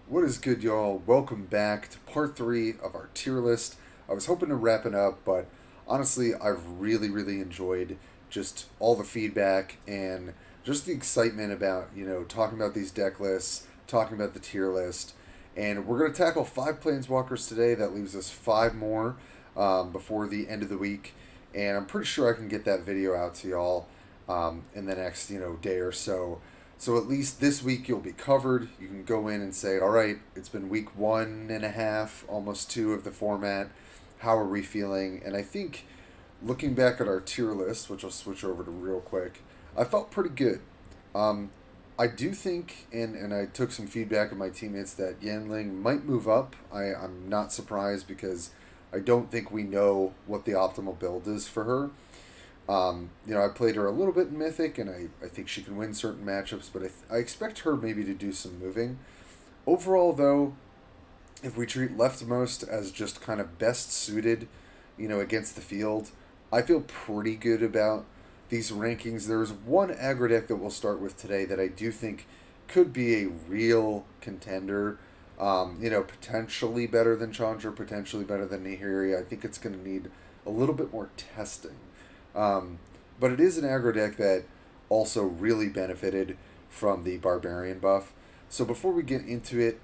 What is good, y'all? Welcome back to part three of our tier list. I was hoping to wrap it up, but honestly, I've really enjoyed just all the feedback and just the excitement about, talking about these deck lists, talking about the tier list. And we're going to tackle five Planeswalkers today. That leaves us five more before the end of the week. And I'm pretty sure I can get that video out to y'all in the next, day or so. So at least this week you'll be covered. You can go in and say, all right, it's been week 1.5, almost two of the format. How are we feeling? And I think looking back at our tier list, which I'll switch over to real quick, I felt pretty good. Um, I do think, and I took some feedback of my teammates, that Yanling might move up. I'm not surprised because I don't think we know what the optimal build is for her. I played her a little bit in Mythic, and I think she can win certain matchups, but I expect her maybe to do some moving. Overall, though, if we treat leftmost as just kind of best suited, against the field, I feel pretty good about these rankings. There's one aggro deck that we'll start with today that I do think could be a real contender. Potentially better than Chandra, potentially better than Nihiri. I think it's going to need a little bit more testing. Um, but it is an aggro deck that also really benefited from the Barbarian buff. So before we get into it,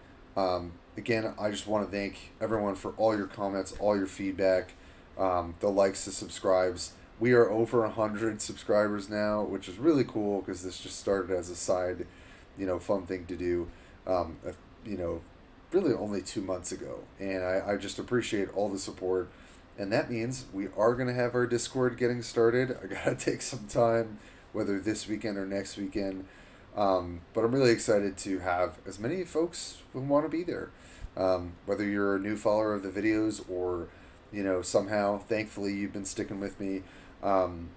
again, I just want to thank everyone for all your comments, all your feedback, the likes, the subscribes. We are over 100 subscribers now, which is really cool because this just started as a side, fun thing to do, you know, really only 2 months ago. And I just appreciate all the support. And that means we are going to have our Discord getting started. I got to take some time, whether this weekend or next weekend. But I'm really excited to have as many folks who want to be there. Whether you're a new follower of the videos or, somehow, thankfully, you've been sticking with me. Um,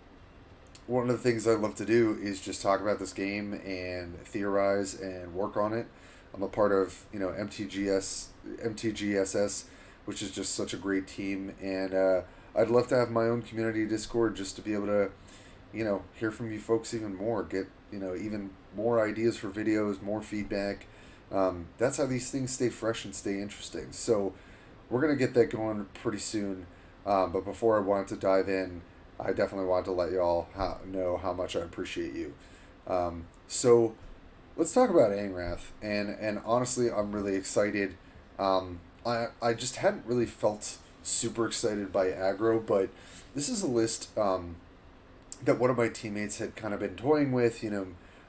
One of the things I love to do is just talk about this game and theorize and work on it. I'm a part of, MTGSS, which is just such a great team, and I'd love to have my own community Discord just to be able to, hear from you folks even more, get, even more ideas for videos, more feedback. That's how these things stay fresh and stay interesting. So we're going to get that going pretty soon. But before I wanted to dive in, I definitely wanted to let y'all know how much I appreciate you. So let's talk about Angrath. And honestly, I'm really excited. I just hadn't really felt super excited by aggro, but this is a list that one of my teammates had kind of been toying with.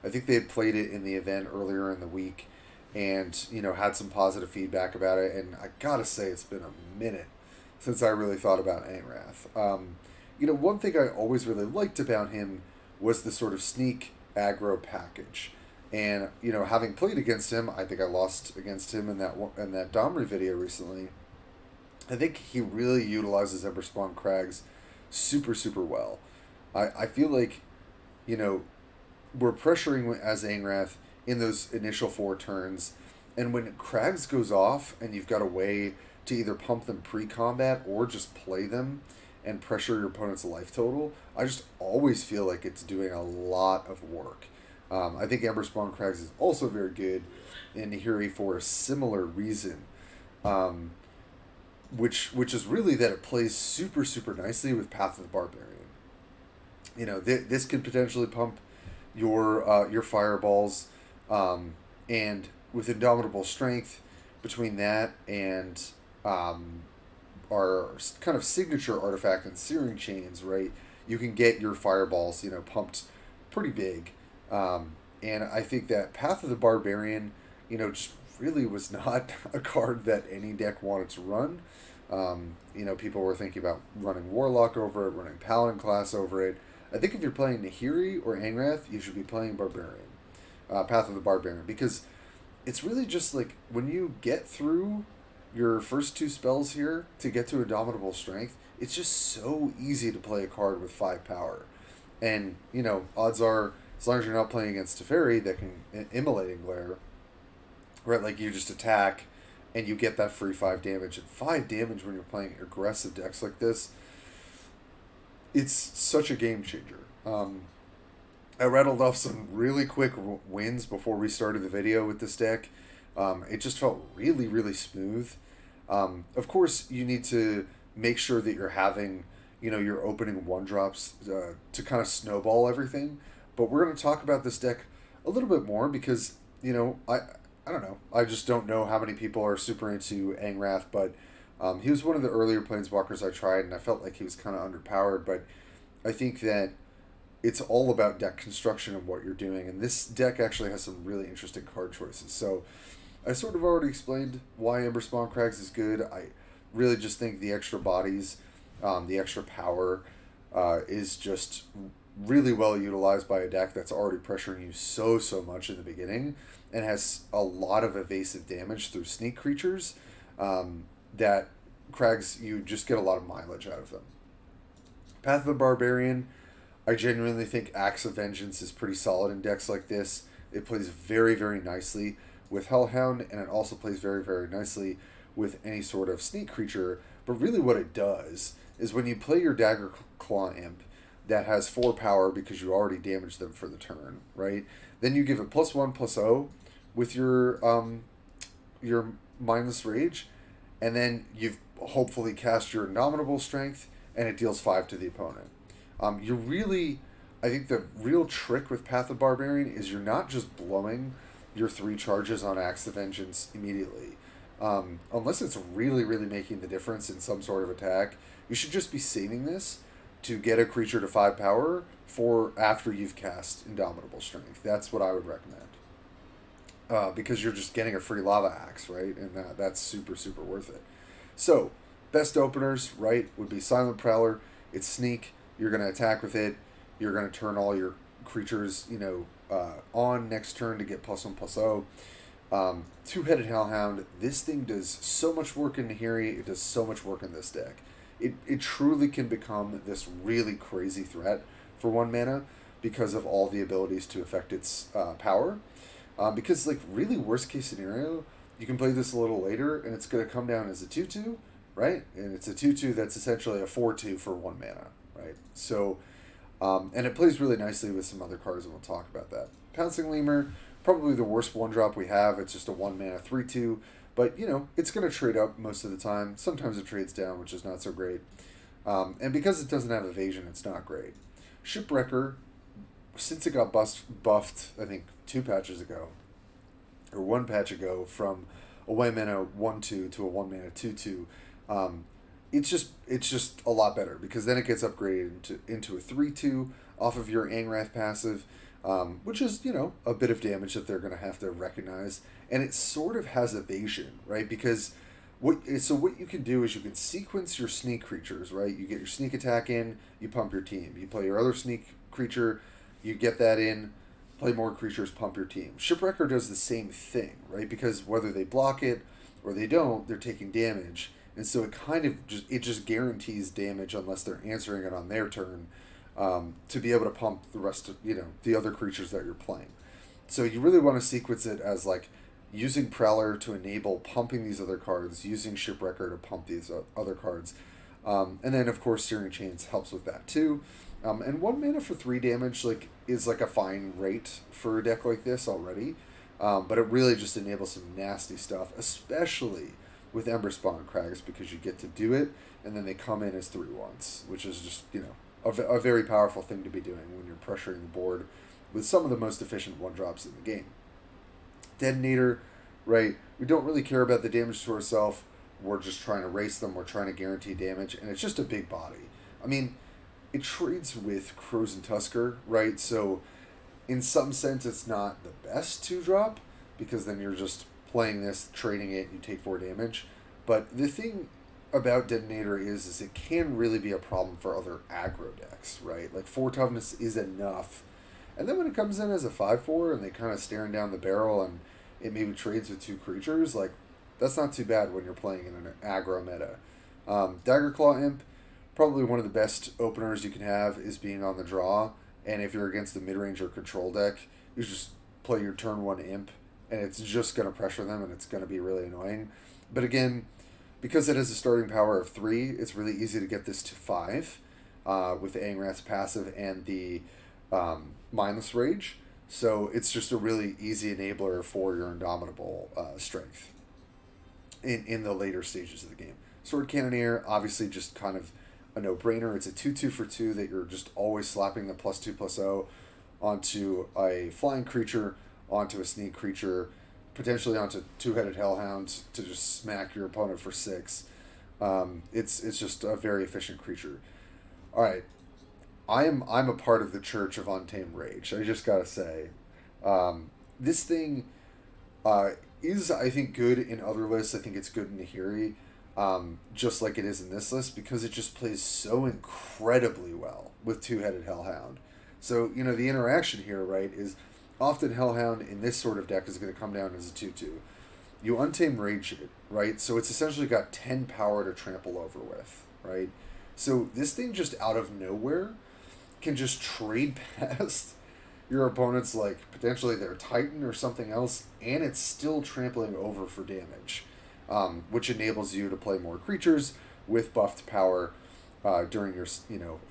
I think they had played it in the event earlier in the week and, had some positive feedback about it. And I gotta say, it's been a minute since I really thought about Angrath. One thing I always really liked about him was the sort of sneak aggro package. And having played against him, I think I lost against him in that Domri video recently. I think he really utilizes Emberspawn Crags super well. I feel like you know we're pressuring as Angrath in those initial four turns, and when Crags goes off and you've got a way to either pump them pre-combat or just play them and pressure your opponent's life total, I just always feel like it's doing a lot of work. I think Emberspawn Crags is also very good in Nihiri for a similar reason, um, which is really that it plays super nicely with Path of the Barbarian. This could potentially pump your fireballs, and with Indomitable Strength, between that and our kind of signature artifact and Searing Chains, right? You can get your fireballs, pumped pretty big. And I think that Path of the Barbarian, just really was not a card that any deck wanted to run. People were thinking about running Warlock over it, running Paladin class over it. I think if you're playing Nahiri or Angrath, you should be playing Barbarian, Path of the Barbarian, because it's really just like when you get through your first two spells here to get to Indomitable Strength, it's just so easy to play a card with 5 power. And, odds are, as long as you're not playing against Teferi that can Immolating Glare, right, like you just attack and you get that free 5 damage. And 5 damage when you're playing aggressive decks like this, it's such a game changer. I rattled off some really quick wins before we started the video with this deck. It just felt really, really smooth. Of course, you need to make sure that you're having, your opening one drops to kind of snowball everything. But we're going to talk about this deck a little bit more because, I don't know. I just don't know how many people are super into Angrath, but he was one of the earlier planeswalkers I tried, and I felt like he was kind of underpowered. But I think that it's all about deck construction and what you're doing, and this deck actually has some really interesting card choices. So I sort of already explained why Emberspawn Crags is good. I really just think the extra bodies, the extra power, is just really well utilized by a deck that's already pressuring you so much in the beginning and has a lot of evasive damage through sneak creatures, that Crags, you just get a lot of mileage out of them. Path of the Barbarian, I genuinely think Axe of Vengeance is pretty solid in decks like this. It plays very, very nicely with Hellhound, and it also plays very, very nicely with any sort of sneak creature. But really what it does is when you play your Daggerclaw Imp that has 4 power because you already damaged them for the turn, right? Then you give it +1/+0 with your mindless rage, and then you've hopefully cast your Indomitable Strength, and it deals 5 to the opponent. I think the real trick with Path of Barbarian is you're not just blowing your 3 charges on Axe of Vengeance immediately. Unless it's really, really making the difference in some sort of attack, you should just be saving this to get a creature to 5 power for after you've cast Indomitable Strength. That's what I would recommend. Because you're just getting a free Lava Axe, right? And that's super, super worth it. So, best openers, right, would be Silent Prowler. It's sneak. You're going to attack with it. You're going to turn all your creatures, on next turn to get +1/+0. Two-headed Hellhound. This thing does so much work in Nahiri. It does so much work in this deck. It truly can become this really crazy threat for 1 mana because of all the abilities to affect its power. Because, really worst case scenario, you can play this a little later, and it's going to come down as a 2/2, right? And it's a 2/2 that's essentially a 4/2 for 1 mana, right? So, and it plays really nicely with some other cards, and we'll talk about that. Pouncing Lemur, probably the worst 1-drop we have. It's just a 1 mana 3/2, but, it's going to trade up most of the time. Sometimes it trades down, which is not so great. And because it doesn't have evasion, it's not great. Shipwrecker, since it got buffed, I think 2 patches ago, or 1 patch ago, from a 1 mana 1/2 to a 1 mana 2/2, it's just a lot better because then it gets upgraded into a 3/2 off of your Angrath passive, which is a bit of damage that they're going to have to recognize, and it sort of has evasion, right? Because what you can do is you can sequence your sneak creatures, right? You get your sneak attack in, you pump your team. You play your other sneak creature, you get that in, play more creatures, pump your team. Shipwrecker does the same thing, right? Because whether they block it or they don't, they're taking damage. And so it kind of just guarantees damage unless they're answering it on their turn, to be able to pump the rest of, the other creatures that you're playing. So you really want to sequence it as using Prowler to enable pumping these other cards, using Shipwrecker to pump these other cards. And then, of course, Searing Chains helps with that too. And 1 mana for 3 damage is a fine rate for a deck like this already. But it really just enables some nasty stuff, especially with Emberspawn Crags, because you get to do it, and then they come in as 3/1s, which is just, a very powerful thing to be doing when you're pressuring the board with some of the most efficient 1-drops in the game. Dead-onator, right? We don't really care about the damage to ourselves. We're just trying to race them. We're trying to guarantee damage, and it's just a big body. I mean, it trades with Crows and Tusker, right? So, in some sense, it's not the best 2-drop, because then you're just playing this, trading it, you take 4 damage. But the thing about Dead-onator is it can really be a problem for other aggro decks, right? 4 toughness is enough. And then when it comes in as a 5/4 and they kind of staring down the barrel and it maybe trades with 2 creatures, that's not too bad when you're playing in an aggro meta. Daggerclaw Imp, probably one of the best openers you can have is being on the draw. And if you're against a mid-range or control deck, you just play your turn 1 Imp, and it's just going to pressure them, and it's going to be really annoying. But again, because it has a starting power of 3, it's really easy to get this to 5 with the Angrath's passive and the Mindless Rage. So it's just a really easy enabler for your Indomitable strength in the later stages of the game. Sword Cannoneer, obviously just kind of a no-brainer. It's a 2/2 for 2 that you're just always slapping the +2/+0 onto a flying creature, onto a sneak creature, potentially onto two-headed Hellhound to just smack your opponent for 6. It's just a very efficient creature. All right, I'm a part of the Church of Untamed Rage. I just gotta say, this thing uh, is, I think, good in other lists. I think it's good in Nahiri, just like it is in this list, because it just plays so incredibly well with two-headed Hellhound. So, the interaction here, right, is often Hellhound in this sort of deck is going to come down as a 2/2. You Untamed Rage it, right? So it's essentially got 10 power to trample over with, right? So this thing just out of nowhere can just trade past your opponent's, like, potentially their Titan or something else, and it's still trampling over for damage, which enables you to play more creatures with buffed power during your,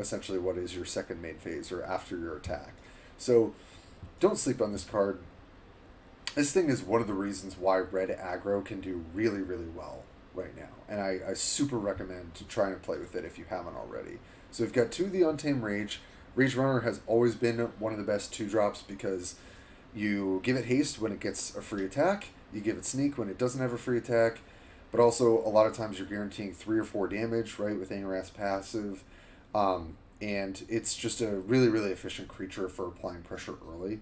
essentially what is your second main phase or after your attack. So don't sleep on this card. This thing is one of the reasons why red aggro can do really, really well right now. And I super recommend to try and play with it if you haven't already. So we've got 2 of the Untamed Rage. Ragerunner has always been one of the best 2-drops because you give it haste when it gets a free attack, you give it sneak when it doesn't have a free attack, but also a lot of times you're guaranteeing 3 or 4 damage, right, with Angrath's passive. And it's just a really, really efficient creature for applying pressure early.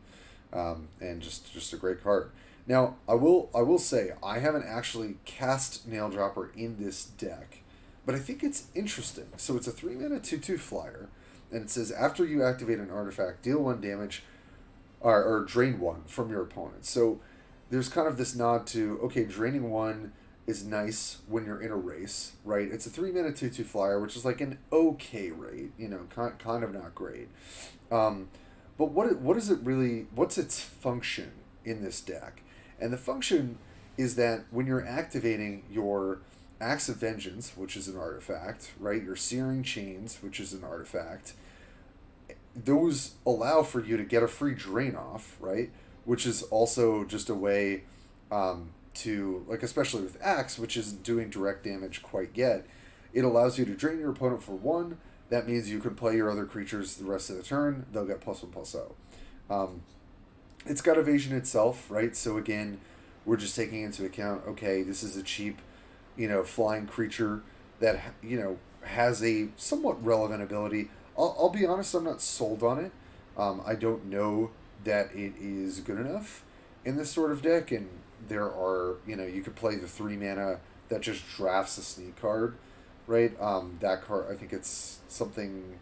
And just a great card. Now, I will say, I haven't actually cast Naildropper in this deck, but I think it's interesting. So it's a 3-mana 2/2 flyer, and it says after you activate an artifact, deal 1 damage, or drain 1 from your opponent. So there's kind of this nod to, okay, draining 1 is nice when you're in a race, right? It's a 3-mana 2/2 flyer, which is like an okay rate, kind of not great. But what is it really? What's its function in this deck? And the function is that when you're activating your Axe of Vengeance, which is an artifact, right? Your Searing Chains, which is an artifact. Those allow for you to get a free drain off, right? Which is also just a way to, like, especially with Axe, which isn't doing direct damage quite yet, it allows you to drain your opponent for 1. That means you can play your other creatures the rest of the turn. They'll get +1/+0. It's got evasion itself, right? So again, we're just taking into account, okay, this is a cheap, flying creature that, has a somewhat relevant ability. I'll be honest, I'm not sold on it. I don't know that it is good enough in this sort of deck, and there are, you could play the 3-mana that just drafts a sneak card, right? That card, I think it's something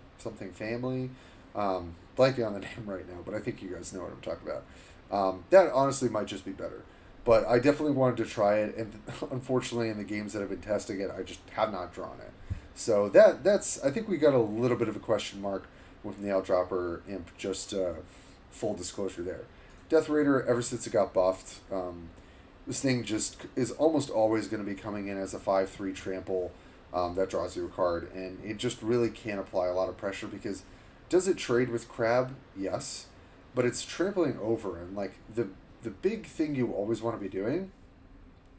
family. Blanking on the name right now, but I think you guys know what I'm talking about. That honestly might just be better. But I definitely wanted to try it, and unfortunately in the games that I've been testing it, I just have not drawn it. So that's I think we got a little bit of a question mark with Naildropper Imp, just full disclosure there. Deathraider, ever since it got buffed, this thing just is almost always going to be coming in as a 5/3 trample that draws you a card, and it just really can't apply a lot of pressure because does it trade with Crab? Yes, but it's trampling over, and like the big thing you always want to be doing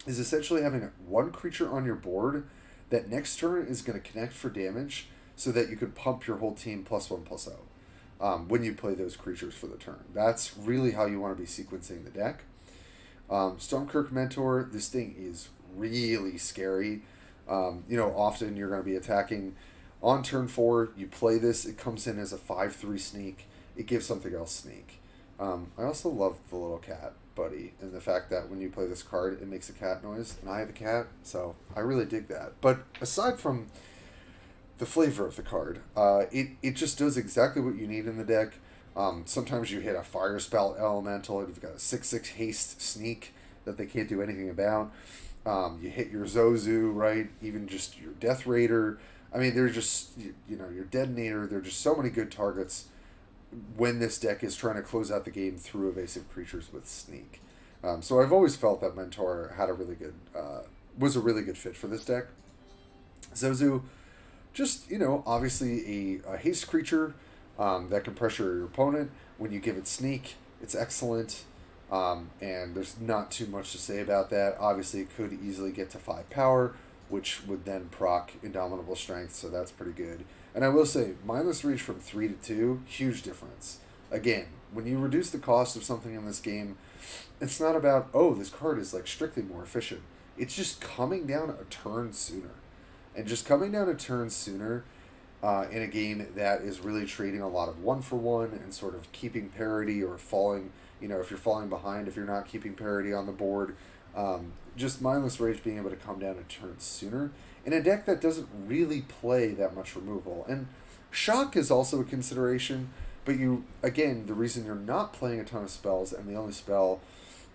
is essentially having one creature on your board that next turn is going to connect for damage so that you can pump your whole team +1/+0 when you play those creatures for the turn. That's really how you want to be sequencing the deck. Stromkirk Mentor, this thing is really scary. Often you're going to be attacking on turn 4. You play this, it comes in as a 5/3 sneak. It gives something else sneak. I also love the little cat buddy and the fact that when you play this card, it makes a cat noise, and I have a cat, so I really dig that. But aside from the flavor of the card, it just does exactly what you need in the deck. Sometimes you hit a Firespout Elemental, and you've got a 6/6 haste sneak that they can't do anything about. You hit your Zozu, right? Even just your Deathraider. I mean, they're just, your Dead-onator. There are just so many good targets when this deck is trying to close out the game through evasive creatures with sneak. So I've always felt that Mentor had was a really good fit for this deck. Zozu, just, obviously a haste creature that can pressure your opponent. When you give it sneak, It's excellent, and there's not too much to say about that. Obviously, it could easily get to 5 power, which would then proc Indomitable Strength, so that's pretty good. And I will say, Mindless Reach from 3 to 2, huge difference. Again, when you reduce the cost of something in this game, it's not about, oh, this card is like strictly more efficient. It's just coming down a turn sooner. And just coming down a turn sooner in a game that is really trading a lot of 1-for-1 and sort of keeping parity or falling, if you're falling behind, if you're not keeping parity on the board, just Mindless Rage being able to come down a turn sooner in a deck that doesn't really play that much removal. And Shock is also a consideration, but the reason you're not playing a ton of spells, and the only spell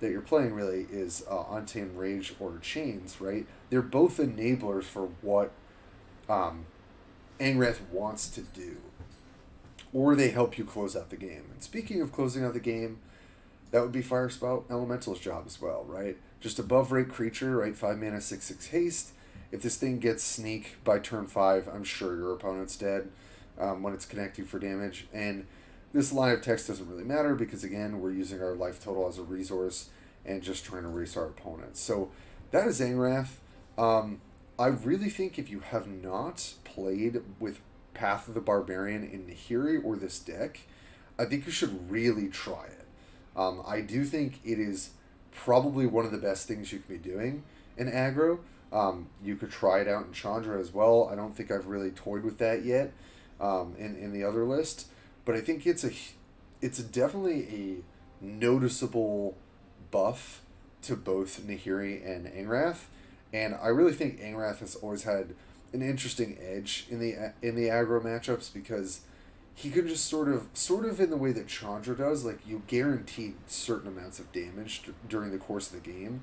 that you're playing really is Untamed Rage or Chains, right? They're both enablers for what Angrath wants to do, or they help you close out the game. And speaking of closing out the game, that would be Firespout Elemental's job as well, right? Just above rate creature, right? 5 mana, 6/6 haste. If this thing gets sneak by turn 5, I'm sure your opponent's dead when it's connecting for damage. And this line of text doesn't really matter because, again, we're using our life total as a resource and just trying to race our opponents. So that is Angrath. I really think if you have not played with Path of the Barbarian in Nahiri or this deck, I think you should really try it. I do think it is probably one of the best things you can be doing in aggro. You could try it out in Chandra as well. I don't think I've really toyed with that yet in the other list, but I think it's definitely a noticeable buff to both Nahiri and Angrath, and I really think Angrath has always had an interesting edge in the aggro matchups because he can just sort of in the way that Chandra does, like you guarantee certain amounts of damage during the course of the game.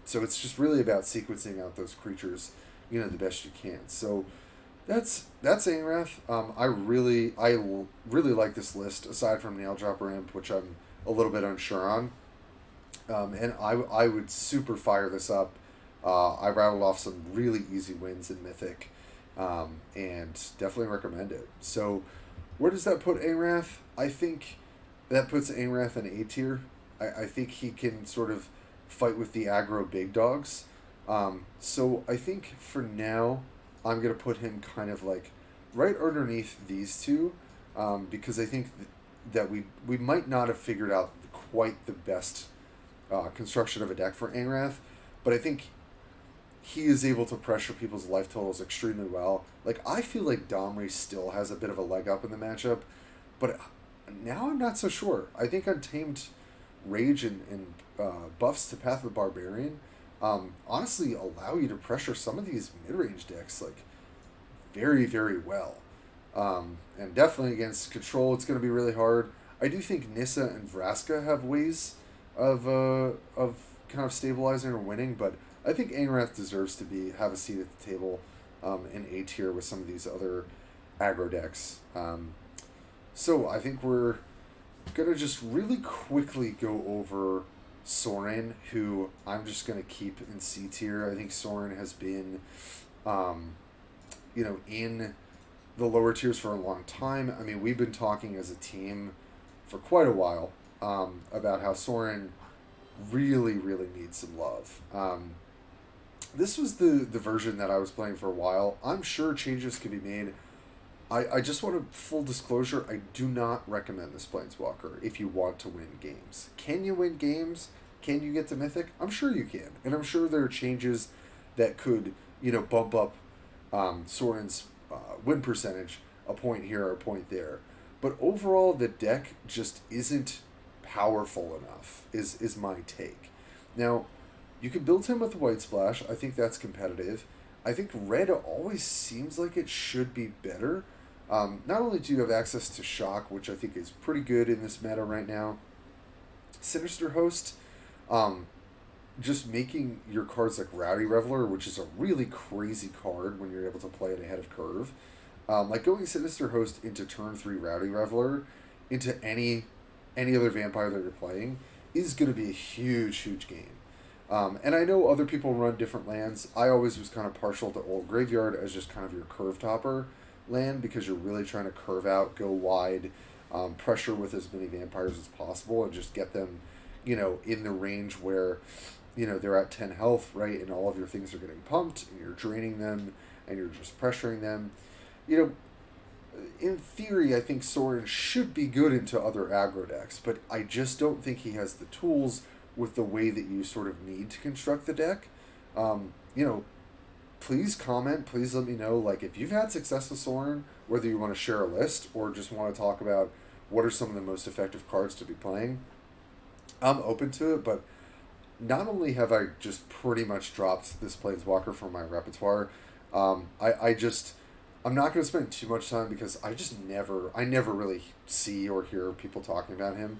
So it's just really about sequencing out those creatures, the best you can. So that's Angrath. I really like this list aside from Naildropper Imp, which I'm a little bit unsure on. And I would super fire this up. I rattled off some really easy wins in Mythic, and definitely recommend it. So where does that put Angrath? I think that puts Angrath in A tier. I think he can sort of fight with the aggro big dogs. So I think for now, I'm going to put him kind of like right underneath these two, because I think that we might not have figured out quite the best construction of a deck for Angrath, but I think he is able to pressure people's life totals extremely well. Like, I feel like Domri still has a bit of a leg up in the matchup, but now I'm not so sure. I think Untamed Rage and buffs to Path of the Barbarian honestly allow you to pressure some of these mid-range decks like very, very well. And definitely against Control, it's going to be really hard. I do think Nissa and Vraska have ways of kind of stabilizing or winning, but I think Angrath deserves to have a seat at the table in A tier with some of these other aggro decks. So I think we're going to just really quickly go over Sorin, who I'm just going to keep in C tier. I think Sorin has been, in the lower tiers for a long time. I mean, we've been talking as a team for quite a while about how Sorin really, really needs some love. This was the version that I was playing for a while. I'm sure changes can be made. I just want to, full disclosure, I do not recommend this Planeswalker if you want to win games. Can you win games? Can you get to Mythic? I'm sure you can. And I'm sure there are changes that could, bump up Sorin's win percentage a point here or a point there. But overall, the deck just isn't powerful enough, is my take. Now, you can build him with White Splash. I think that's competitive. I think red always seems like it should be better. Not only do you have access to Shock, which I think is pretty good in this meta right now, Sinister Host, just making your cards like Rowdy Reveler, which is a really crazy card when you're able to play it ahead of curve. Like going Sinister Host into turn 3 Rowdy Reveler into any other vampire that you're playing is going to be a huge, huge game. And I know other people run different lands. I always was kind of partial to Old Graveyard as just kind of your curve topper land because you're really trying to curve out, go wide, pressure with as many vampires as possible, and just get them, in the range where, they're at 10 health, right, and all of your things are getting pumped, and you're draining them, and you're just pressuring them. In theory, I think Sorin should be good into other aggro decks, but I just don't think he has the tools with the way that you sort of need to construct the deck. Um, you know, Please comment. Please let me know, like, if you've had success with Sorin, whether you want to share a list or just want to talk about what are some of the most effective cards to be playing. I'm open to it, but not only have I just pretty much dropped this Planeswalker from my repertoire, I just I'm not going to spend too much time because I never really see or hear people talking about him.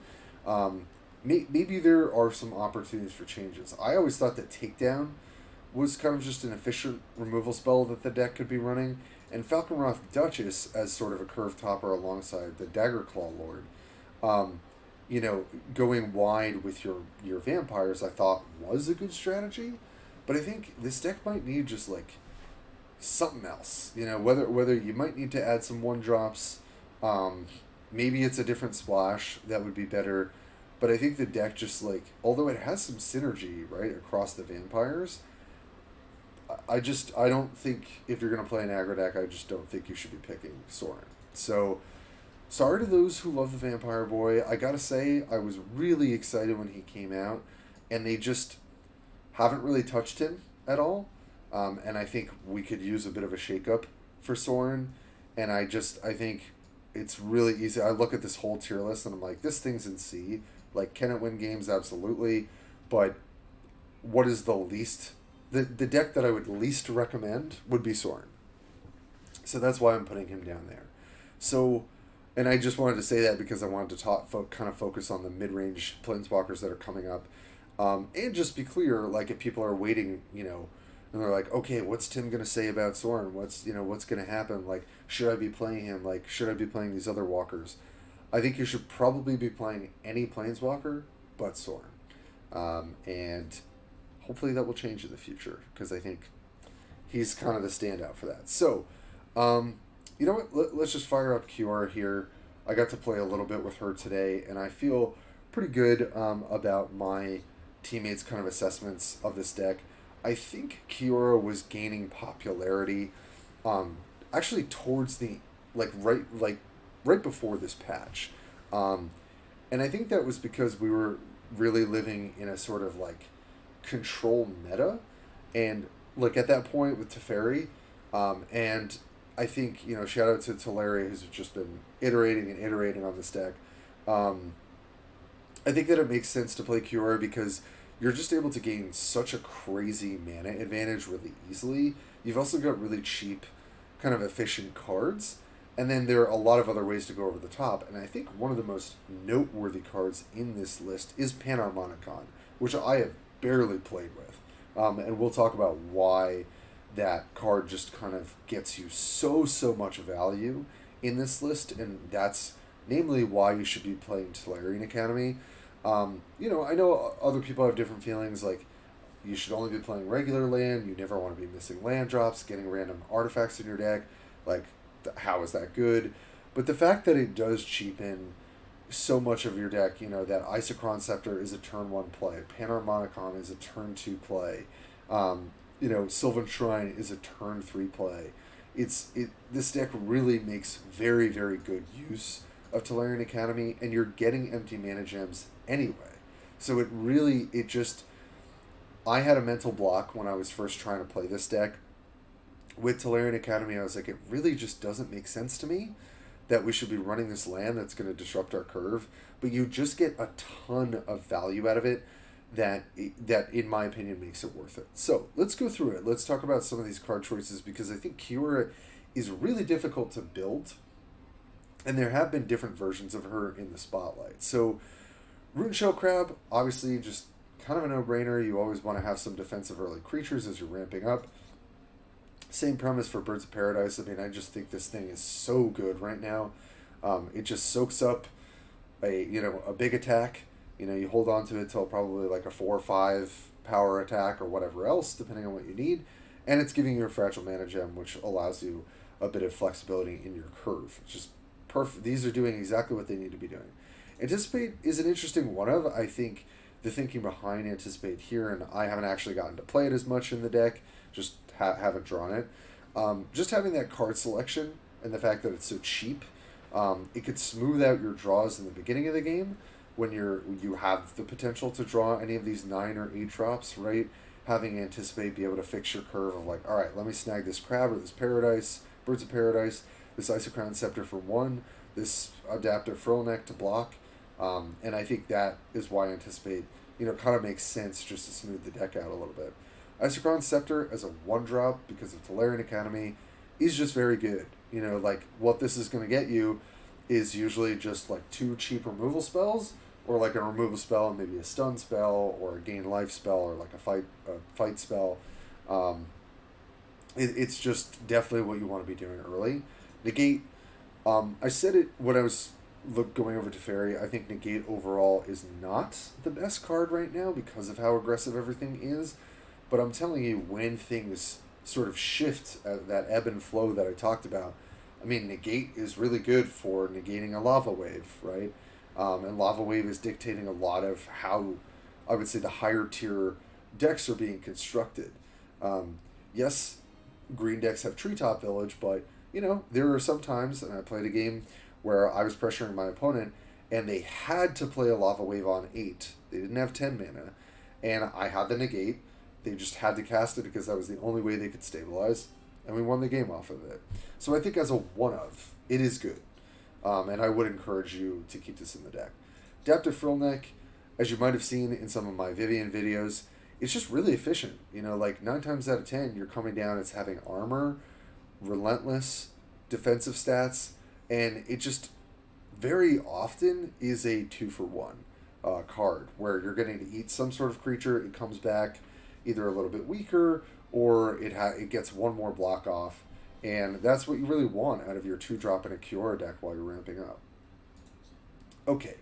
Maybe there are some opportunities for changes. I always thought that Takedown was kind of just an efficient removal spell that the deck could be running, and Falconroth Duchess as sort of a curve topper alongside the Daggerclaw Lord. Um, Going wide with your vampires, I thought was a good strategy, but I think this deck might need just like something else. Whether you might need to add some one drops, maybe it's a different splash that would be better. But I think the deck just like, although it has some synergy right across the vampires, I don't think if you're gonna play an aggro deck, I just don't think you should be picking Sorin. So sorry to those who love the Vampire Boy. I gotta say I was really excited when he came out, and they just haven't really touched him at all. And I think we could use a bit of a shakeup for Sorin. And I think it's really easy. I look at this whole tier list and I'm like, this thing's in C. Like, can it win games? Absolutely. But what is the least... The deck that I would least recommend would be Sorin. So that's why I'm putting him down there. So, and I just wanted to say that because I wanted to kind of focus on the mid-range Planeswalkers that are coming up. And just be clear, like, if people are waiting, and they're like, okay, what's Tim going to say about Sorin? What's going to happen? Like, should I be playing him? Like, should I be playing these other walkers? I think you should probably be playing any Planeswalker but Sorin. And hopefully that will change in the future, because I think he's kind of the standout for that. So, you know what? Let's just fire up Kiora here. I got to play a little bit with her today, and I feel pretty good about my teammates' kind of assessments of this deck. I think Kiora was gaining popularity, actually towards the right before this patch, and I think that was because we were really living in a sort of like control meta, and look at that point with Teferi, and I think shout out to Tolarian, who's just been iterating and iterating on this deck. I think that it makes sense to play Kiora because you're just able to gain such a crazy mana advantage really easily. You've also got really cheap, kind of efficient cards, and then there are a lot of other ways to go over the top. And I think one of the most noteworthy cards in this list is Panharmonicon, which I have barely played with. And we'll talk about why that card just kind of gets you so much value in this list, and that's namely why you should be playing Tolarian Academy. I know other people have different feelings, like you should only be playing regular land, you never want to be missing land drops, getting random artifacts in your deck, like, how is that good? But the fact that it does cheapen so much of your deck, that Isochron Scepter is a turn 1 play, Panharmonicon is a turn 2 play, Sylvan Shrine is a turn 3 play. This deck really makes very, very good use of Tolarian Academy, and you're getting empty mana gems anyway. So I had a mental block when I was first trying to play this deck. With Tolarian Academy, I was like, it really just doesn't make sense to me that we should be running this land that's going to disrupt our curve, but you just get a ton of value out of it that in my opinion makes it worth it. So let's go through it. Let's talk about some of these card choices, because I think Kiora is really difficult to build, and there have been different versions of her in the spotlight. So Runeshell Crab, obviously just kind of a no-brainer. You always want to have some defensive early creatures as you're ramping up. Same premise for Birds of Paradise. I mean, I just think this thing is so good right now. It just soaks up a big attack. You hold on to it till probably like a 4 or 5 power attack or whatever else, depending on what you need. And it's giving you a fragile mana gem, which allows you a bit of flexibility in your curve. It's just perfect. These are doing exactly what they need to be doing. Anticipate is an interesting one of, I think, the thinking behind Anticipate here, and I haven't actually gotten to play it as much in the deck, just haven't drawn it. Just having that card selection and the fact that it's so cheap, it could smooth out your draws in the beginning of the game when you have the potential to draw any of these 9 or 8 drops, right? Having Anticipate be able to fix your curve of like, all right, let me snag this crab or this paradise, birds of paradise, this Isocrown Scepter for 1, this Adaptive Frillneck to block. And I think that is why Anticipate, kind of makes sense just to smooth the deck out a little bit. Isocrown Scepter as a 1-drop because of Tolarian Academy is just very good. Like what this is going to get you is usually just like 2 cheap removal spells, or like a removal spell and maybe a stun spell, or a gain life spell, or like a fight spell. It's just definitely what you want to be doing early. Negate, I said it when I was going over Teferi. I think Negate overall is not the best card right now because of how aggressive everything is. But I'm telling you, when things sort of shift, that ebb and flow that I talked about, I mean, Negate is really good for negating a Lava Wave, right? And Lava Wave is dictating a lot of how, I would say, the higher tier decks are being constructed. Yes, green decks have Treetop Village, but, there are some times, and I played a game where I was pressuring my opponent, and they had to play a Lava Wave on 8. They didn't have 10 mana, and I had the Negate. They just had to cast it because that was the only way they could stabilize, and we won the game off of it. So I think as a one-of, it is good. And I would encourage you to keep this in the deck. Adaptive Frillneck, as you might have seen in some of my Vivian videos, it's just really efficient. Like 9 times out of 10, you're coming down, it's having armor, relentless, defensive stats, and it just very often is a 2-for-1 card, where you're getting to eat some sort of creature, it comes back either a little bit weaker, or it gets 1 more block off, and that's what you really want out of your 2-drop in a Kiora deck while you're ramping up. Okay,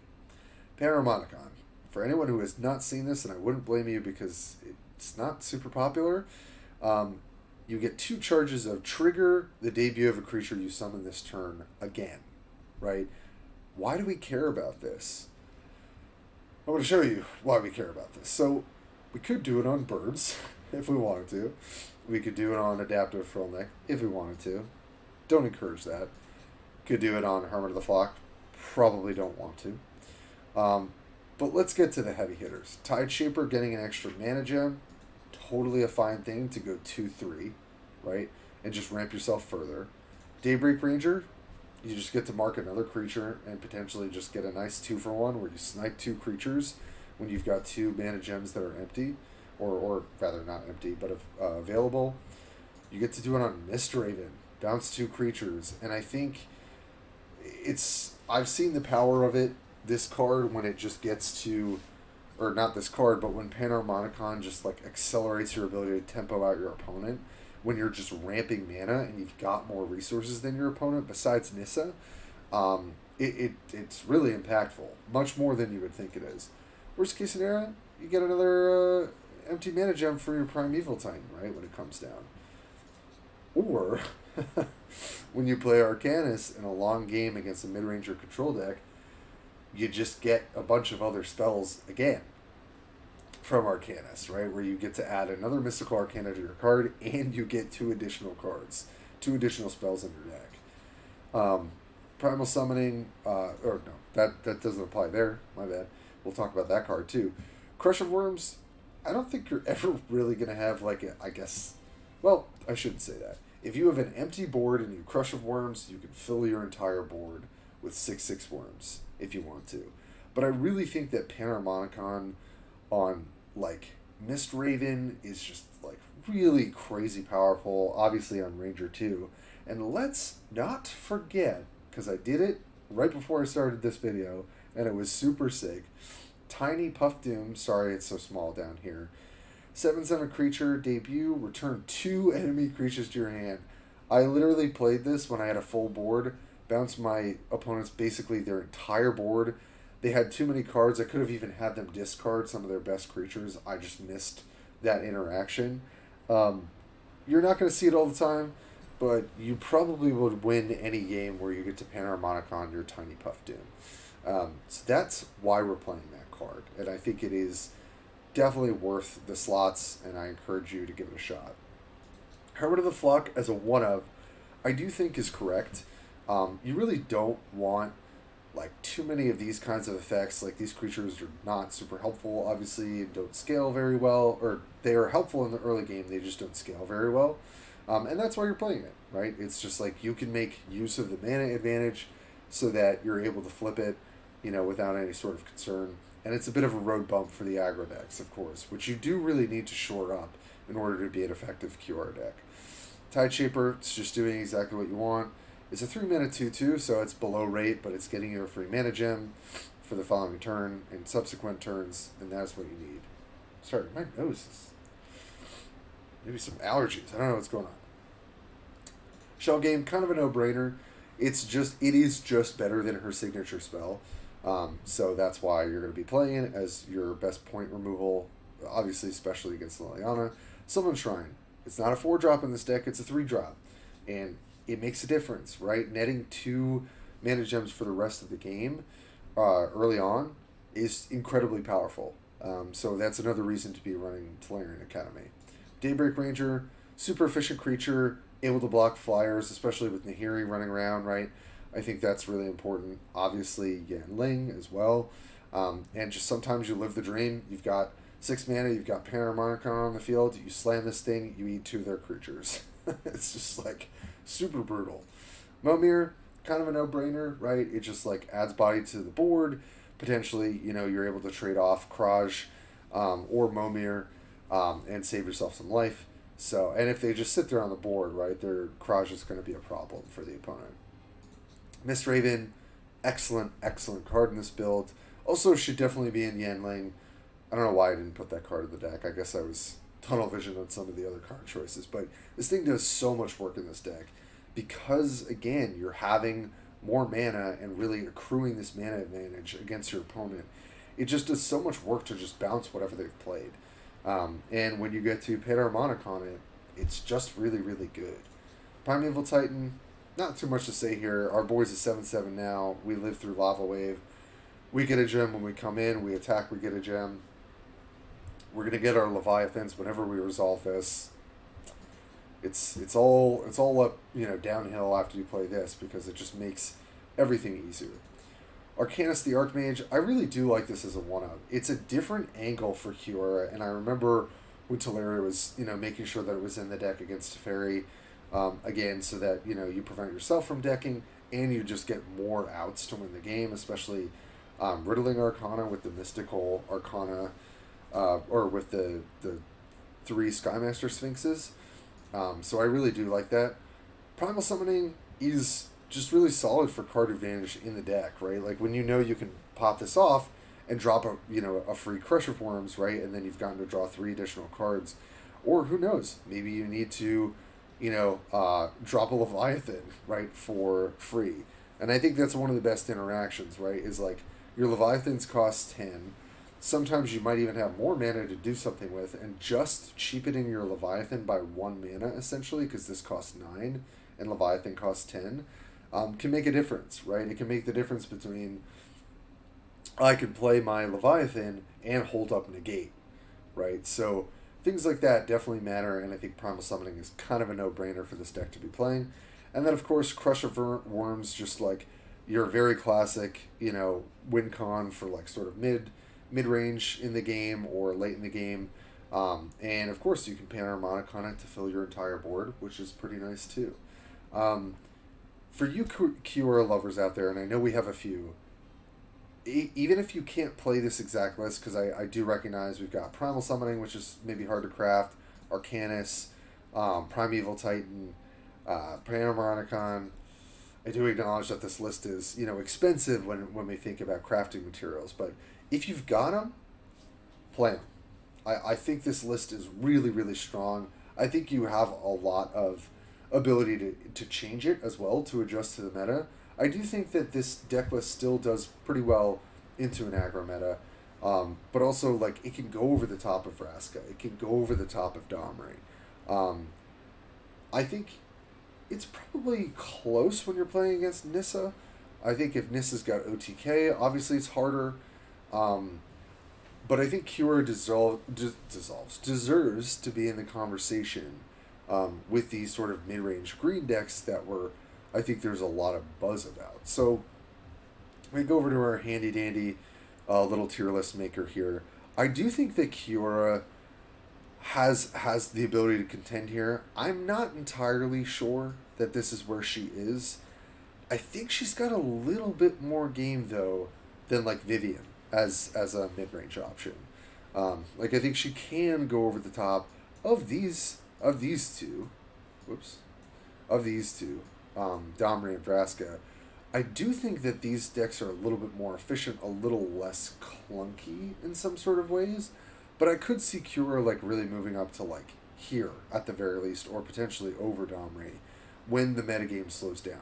Panharmonicon. For anyone who has not seen this, and I wouldn't blame you because it's not super popular, you get 2 charges of trigger the debut of a creature you summon this turn again, right? Why do we care about this? I'm going to show you why we care about this. So, we could do it on birds if we wanted to. We could do it on Adaptive Frillneck if we wanted to. Don't encourage that. Could do it on Hermit of the Flock. Probably don't want to. But let's get to the heavy hitters. Tideshaper getting an extra mana gem. Totally a fine thing to go 2-3, right? And just ramp yourself further. Daybreak Ranger, you just get to mark another creature and potentially just get a nice 2-for-1 where you snipe 2 creatures when you've got 2 mana gems that are empty, or rather not empty, but available. You get to do it on Mistraven, bounce 2 creatures, and I think I've seen the power of it, this card, when it just gets to, or not this card, but when Panharmonicon just like accelerates your ability to tempo out your opponent, when you're just ramping mana and you've got more resources than your opponent besides Nissa, it's really impactful, much more than you would think it is. Worst case scenario, you get another empty mana gem for your Primeval Titan, right, when it comes down. Or, when you play Arcanus in a long game against a mid-ranger control deck, you just get a bunch of other spells again from Arcanus, right, where you get to add another Mystical Arcana to your card, and you get 2 additional cards, 2 additional spells in your deck. Primal Summoning, or no, that doesn't apply there, my bad. We'll talk about that card too. Crush of Worms, I don't think you're ever really going to have I shouldn't say that. If you have an empty board and you Crush of Worms, you can fill your entire board with 6/6 worms if you want to. But I really think that Panharmonicon on Mistraven is just really crazy powerful, obviously on Ranger too. And let's not forget, because I did it right before I started this video, and it was super sick. Tiny Puff Doom, sorry it's so small down here. 7/7 creature, debut, return 2 enemy creatures to your hand. I literally played this when I had a full board, bounced my opponents basically their entire board. They had too many cards. I could have even had them discard some of their best creatures. I just missed that interaction. You're not going to see it all the time. but you probably would win any game where you get to Panharmonicon your Tiny Puff Doom. So that's why we're playing that card, and I think it is definitely worth the slots, and I encourage you to give it a shot. Hermit of the Flock as a one of, I do think is correct. You really don't want like too many of these kinds of effects. Like these creatures are not super helpful, obviously, and don't scale very well, or they are helpful in the early game, they just don't scale very well. And that's why you're playing it, right? It's just like you can make use of the mana advantage so that you're able to flip it, without any sort of concern. And it's a bit of a road bump for the aggro decks, of course, which you do really need to shore up in order to be an effective Kiora deck. Tide Shaper, it's just doing exactly what you want. It's a 3-mana 2/2, so it's below rate, but it's getting you a free mana gem for the following turn and subsequent turns, and that's what you need. Sorry, my nose is... maybe some allergies. I don't know what's going on. Shell Game, kind of a no-brainer. It is just better than her signature spell. So that's why you're going to be playing it as your best point removal, obviously, especially against Liliana. Sylvan Shrine. It's not a 4-drop in this deck, it's a 3-drop. And it makes a difference, right? Netting 2 mana gems for the rest of the game early on is incredibly powerful. So that's another reason to be running Tolarian Academy. Daybreak Ranger, super efficient creature, able to block flyers, especially with Nahiri running around, right? I think that's really important. Obviously, Yanling as well. And just sometimes you live the dream. You've got 6 mana, you've got Panharmonicon on the field, you slam this thing, you eat 2 of their creatures. It's just like super brutal. Momir, kind of a no-brainer, right? It just like adds body to the board. Potentially, you're able to trade off Kraj or Momir and save yourself some life. So, and if they just sit there on the board, right, their Kraj is going to be a problem for the opponent. Mistraven, excellent card in this build. Also should definitely be in Yanling. I don't know why I didn't put that card in the deck. I guess I was tunnel vision on some of the other card choices. But this thing does so much work in this deck because, again, you're having more mana and really accruing this mana advantage against your opponent. It just does so much work to just bounce whatever they've played. And when you get to Panharmonicon on it, it's just really, really good. Primeval Titan, not too much to say here. Our boys is 7/7 now. We live through Lava Wave. We get a gem when we come in. We attack, we get a gem. We're going to get our Leviathans whenever we resolve this. It's all up, downhill after you play this because it just makes everything easier. Arcanus the Archmage, I really do like this as a one-up. It's a different angle for Kiora, and I remember when Tolarian was, making sure that it was in the deck against Teferi, again, so that, you prevent yourself from decking, and you just get more outs to win the game, especially Riddling Arcana with the Mystical Arcana, or with the 3 Skymaster Sphinxes. So I really do like that. Primal Summoning is just really solid for card advantage in the deck, right? Like when you can pop this off and drop a free Crush of Worms, right? And then you've gotten to draw 3 additional cards. Or who knows, maybe you need to, drop a Leviathan, right, for free. And I think that's one of the best interactions, right? Is like your Leviathans cost 10. Sometimes you might even have more mana to do something with, and just cheapening your Leviathan by 1 mana, essentially, because this costs 9 and Leviathan costs 10, can make a difference, right? It can make the difference between I can play my Leviathan and hold up Negate, right? So things like that definitely matter, and I think Primal Summoning is kind of a no-brainer for this deck to be playing. And then, of course, Crush of Worms, just like your very classic, win con for like sort of mid-range in the game or late in the game. And, of course, you can Panharmonicon it to fill your entire board, which is pretty nice, too. For you Kiora lovers out there, and I know we have a few, even if you can't play this exact list, because I do recognize we've got Primal Summoning, which is maybe hard to craft, Arcanus, Primeval Titan, Panharmonicon. I do acknowledge that this list is, expensive when we think about crafting materials, but if you've got them, play them. I think this list is really, really strong. I think you have a lot of ability to change it as well, to adjust to the meta. I do think that this deck list still does pretty well into an aggro meta, but also, like, it can go over the top of Vraska. It can go over the top of Domri. I think It's probably close when you're playing against Nissa. I think if Nissa's got OTK, obviously it's harder. Um, but I think Kiora deserves to be in the conversation with these sort of mid-range green decks that were, I think there's a lot of buzz about. So we go over to our handy-dandy little tier list maker here. I do think that Kiora has the ability to contend here. I'm not entirely sure that this is where she is. I think she's got a little bit more game though than like Vivian as a mid range option. Like I think she can go over the top of these two. Whoops, of these two, Domri and Vraska. I do think that these decks are a little bit more efficient, a little less clunky in some sort of ways, but I could see Cura like really moving up to like here at the very least, or potentially over Domri when the metagame slows down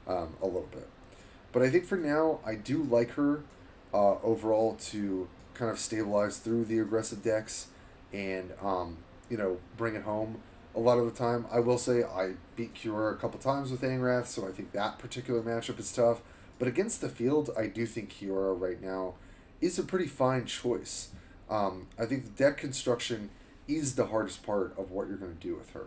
a little bit. But I think for now, I do like her overall to kind of stabilize through the aggressive decks and bring it home a lot of the time. I will say I beat Cure a couple times with Angrath, so I think that particular matchup is tough. But against the field, I do think Kiora right now is a pretty fine choice. I think the deck construction is the hardest part of what you're going to do with her.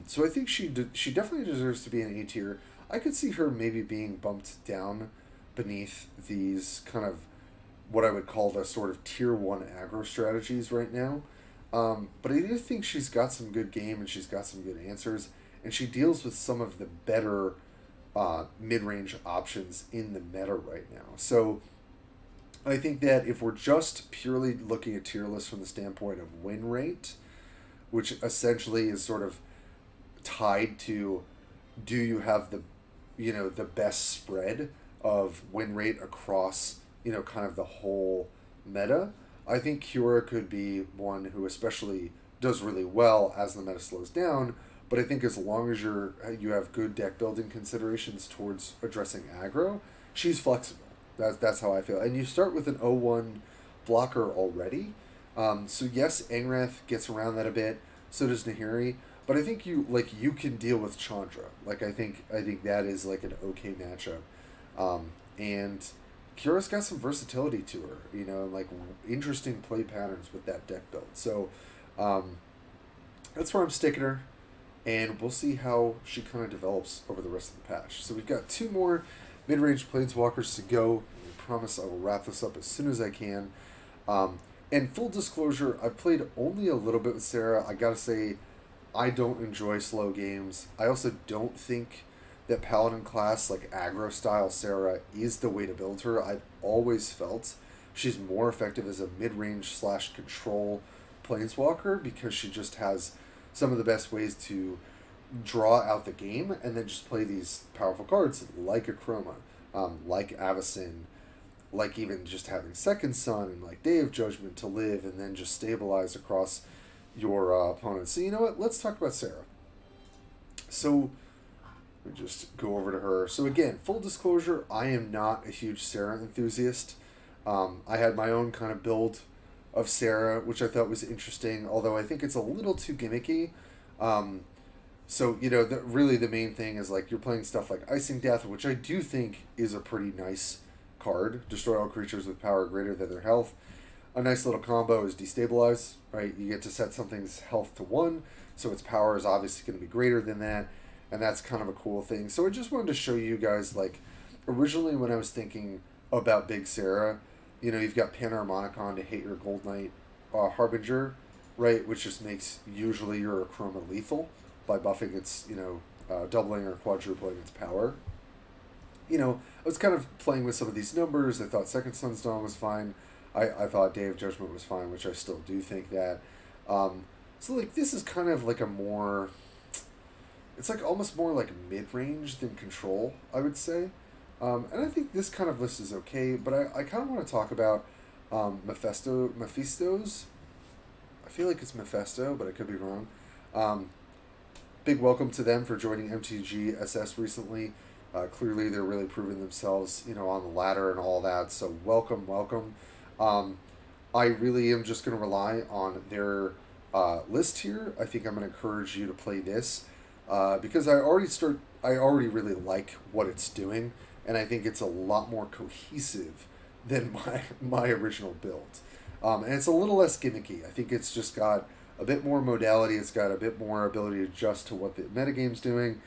So I think she definitely deserves to be an A tier. I could see her maybe being bumped down beneath these kind of what I would call the sort of tier 1 aggro strategies right now. But I do think she's got some good game and she's got some good answers, and she deals with some of the better mid-range options in the meta right now. So I think that if we're just purely looking at tier lists from the standpoint of win rate, which essentially is sort of tied to do you have the best spread of win rate across kind of the whole meta, I think Cura could be one who especially does really well as the meta slows down. But I think as long as you have good deck building considerations towards addressing aggro, she's flexible. That's how I feel. And you start with an 0-1 blocker already. So yes, Angrath gets around that a bit. So does Nahiri. But I think you can deal with Chandra. Like I think that is like an okay matchup. And Cura's got some versatility to her, and like interesting play patterns with that deck build. So that's where I'm sticking her, and we'll see how she kind of develops over the rest of the patch. So we've got 2 more mid-range planeswalkers to go. I promise I will wrap this up as soon as I can. And full disclosure, I've played only a little bit with Serra. I gotta say, I don't enjoy slow games. I also don't think that Paladin class, like aggro style Serra, is the way to build her. I've always felt she's more effective as a mid-range / control planeswalker because she just has some of the best ways to draw out the game and then just play these powerful cards like Akroma, like Avacyn, like even just having Second Son and like Day of Judgment to live and then just stabilize across your opponent. So you know what? Let's talk about Serra. So we just go over to her. So again, full disclosure, I am not a huge Serra enthusiast. I had my own kind of build of Serra, which I thought was interesting, although I think it's a little too gimmicky. So, really the main thing is like you're playing stuff like Icing Death, which I do think is a pretty nice card. Destroy all creatures with power greater than their health. A nice little combo is Destabilize, right? You get to set something's health to 1, so its power is obviously going to be greater than that. And that's kind of a cool thing. So I just wanted to show you guys, like, originally when I was thinking about Big Serra, you've got Panharmonicon to hit your Gold Knight Harbinger, right? Which just makes usually your Akroma lethal by buffing its, doubling or quadrupling its power. I was kind of playing with some of these numbers. I thought Second Son's Dawn was fine. I thought Day of Judgment was fine, which I still do think that. So, like, this is kind of like a more... It's like almost more like mid-range than control, I would say. And I think this kind of list is okay, but I kind of want to talk about Mephistos. I feel like it's Mephisto, but I could be wrong. Big welcome to them for joining MTG SS recently. Clearly, they're really proving themselves, on the ladder and all that. So welcome. I really am just going to rely on their list here. I think I'm going to encourage you to play this. because I already really like what it's doing, and I think it's a lot more cohesive than my original build. And it's a little less gimmicky. I think it's just got a bit more modality. It's got a bit more ability to adjust to what the metagame's doing.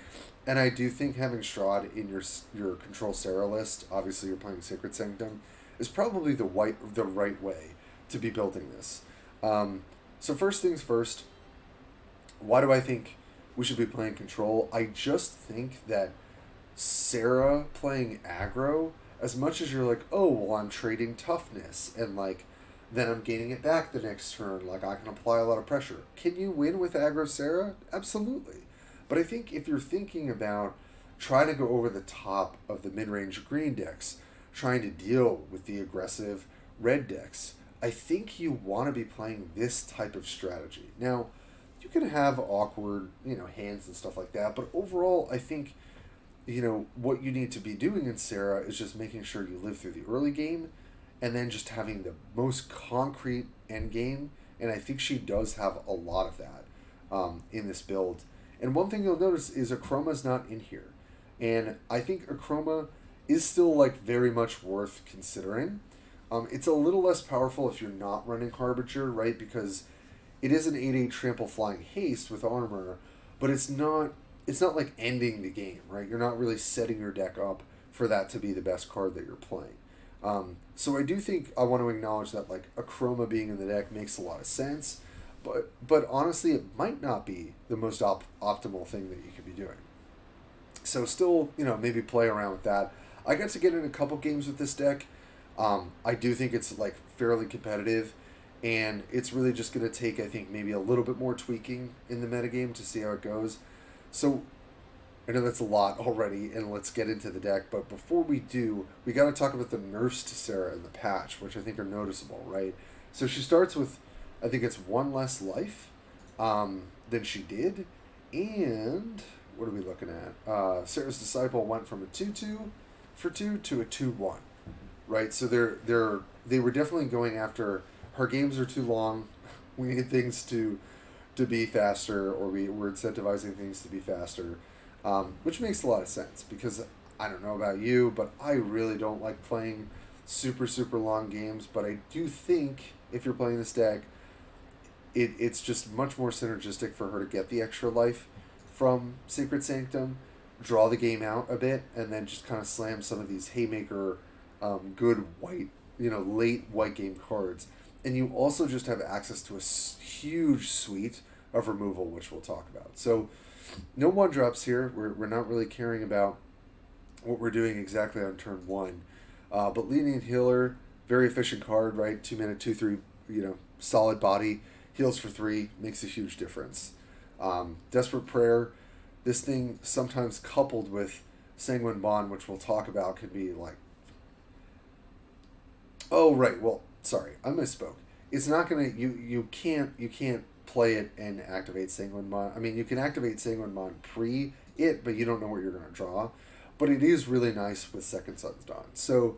And I do think having Strahd in your control Serra list, obviously you're playing Sacred Sanctum, is probably the right way to be building this. So first things first, why do I think we should be playing control? I just think that Serra playing aggro, as much as you're like, oh, well, I'm trading toughness, and like, then I'm gaining it back the next turn, like I can apply a lot of pressure. Can you win with aggro Serra? Absolutely. But I think if you're thinking about trying to go over the top of the mid-range green decks, trying to deal with the aggressive red decks, I think you want to be playing this type of strategy. Now, you can have awkward, hands and stuff like that, but overall, I think, what you need to be doing in Serra is just making sure you live through the early game, and then just having the most concrete end game, and I think she does have a lot of that in this build. And one thing you'll notice is Achroma's not in here, and I think Achroma is still very much worth considering. It's a little less powerful if you're not running Harbinger, right? Because it is an 8/8 trample flying haste with armor, but it's not like ending the game, right? You're not really setting your deck up for that to be the best card that you're playing. So I do think I want to acknowledge that Achroma being in the deck makes a lot of sense, but honestly it might not be the most optimal thing that you could be doing. So still, maybe play around with that. I got to get in a couple games with this deck. I do think it's fairly competitive, and it's really just going to take, I think, maybe a little bit more tweaking in the metagame to see how it goes. So I know that's a lot already, and let's get into the deck. But before we do, we got to talk about the nerfs to Serra in the patch, which I think are noticeable, right? So she starts with, I think it's one less life than she did, and what are we looking at? Serra's Disciple went from a 2/2 for 2 to a 2/1, right? So they were definitely going after her games are too long. We need things to be faster, or we're incentivizing things to be faster, which makes a lot of sense because I don't know about you, but I really don't like playing super, super long games. But I do think if you're playing this deck, it's just much more synergistic for her to get the extra life from Sacred Sanctum, draw the game out a bit, and then just kind of slam some of these haymaker, good white, late white game cards. And you also just have access to a huge suite of removal, which we'll talk about. So no 1-drops here. We're not really caring about what we're doing exactly on turn 1. But Lenient Healer, very efficient card, right? 2 mana, 2/3, solid body, heals for 3, makes a huge difference. Desperate Prayer, this thing sometimes coupled with Sanguine Bond, which we'll talk about, could be oh right, well, sorry, I misspoke. It's not gonna you can't play it and activate Sanguine Bond. I mean, you can activate Sanguine Bond pre it, but you don't know what you're gonna draw. But it is really nice with Second Sun's Dawn. So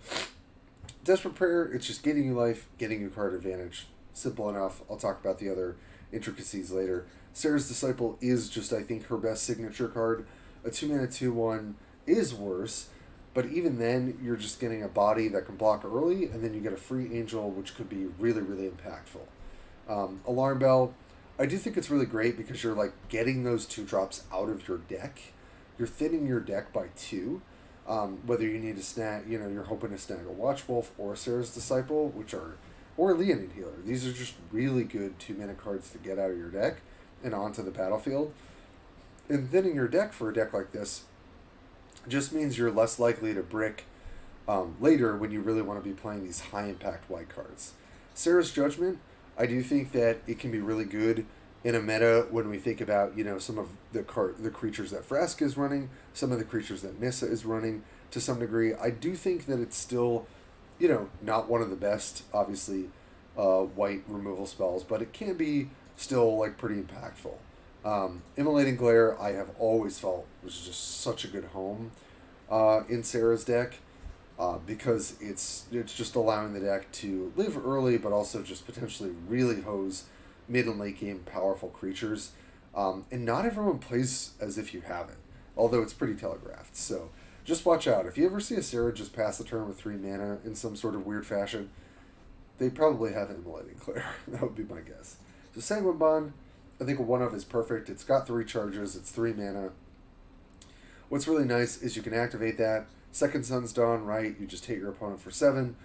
Desperate Prayer, it's just getting you life, getting you card advantage. Simple enough. I'll talk about the other intricacies later. Serra's Disciple is just, I think, her best signature card. A 2 mana 2/1 is worse, but even then, you're just getting a body that can block early, and then you get a free angel, which could be really, really impactful. Alarm Bell, I do think it's really great because you're getting those 2-drops out of your deck. You're thinning your deck by 2. Whether you need to snag, you're hoping to snag a Watchwolf or Serra's Disciple, or Leonid Healer. These are just really good 2 mana cards to get out of your deck and onto the battlefield. And thinning your deck for a deck like this just means you're less likely to brick later when you really want to be playing these high impact white cards. Serra's Judgment, I do think that it can be really good in a meta when we think about some of the creatures that Vraska is running, some of the creatures that Nissa is running to some degree. I do think that it's still not one of the best, obviously, white removal spells, but it can be still pretty impactful. Immolating Glare, I have always felt was just such a good home in Serra's deck because it's just allowing the deck to live early, but also just potentially really hose mid and late game powerful creatures. And not everyone plays as if you have it, although it's pretty telegraphed. So just watch out. If you ever see a Serra just pass the turn with 3 mana in some sort of weird fashion, they probably have Immolating Clear. That would be my guess. So Sanguine Bond, I think a 1-of is perfect. It's got 3 charges. It's 3 mana. What's really nice is you can activate that. Second Sun's Dawn, right? You just hit your opponent for 7.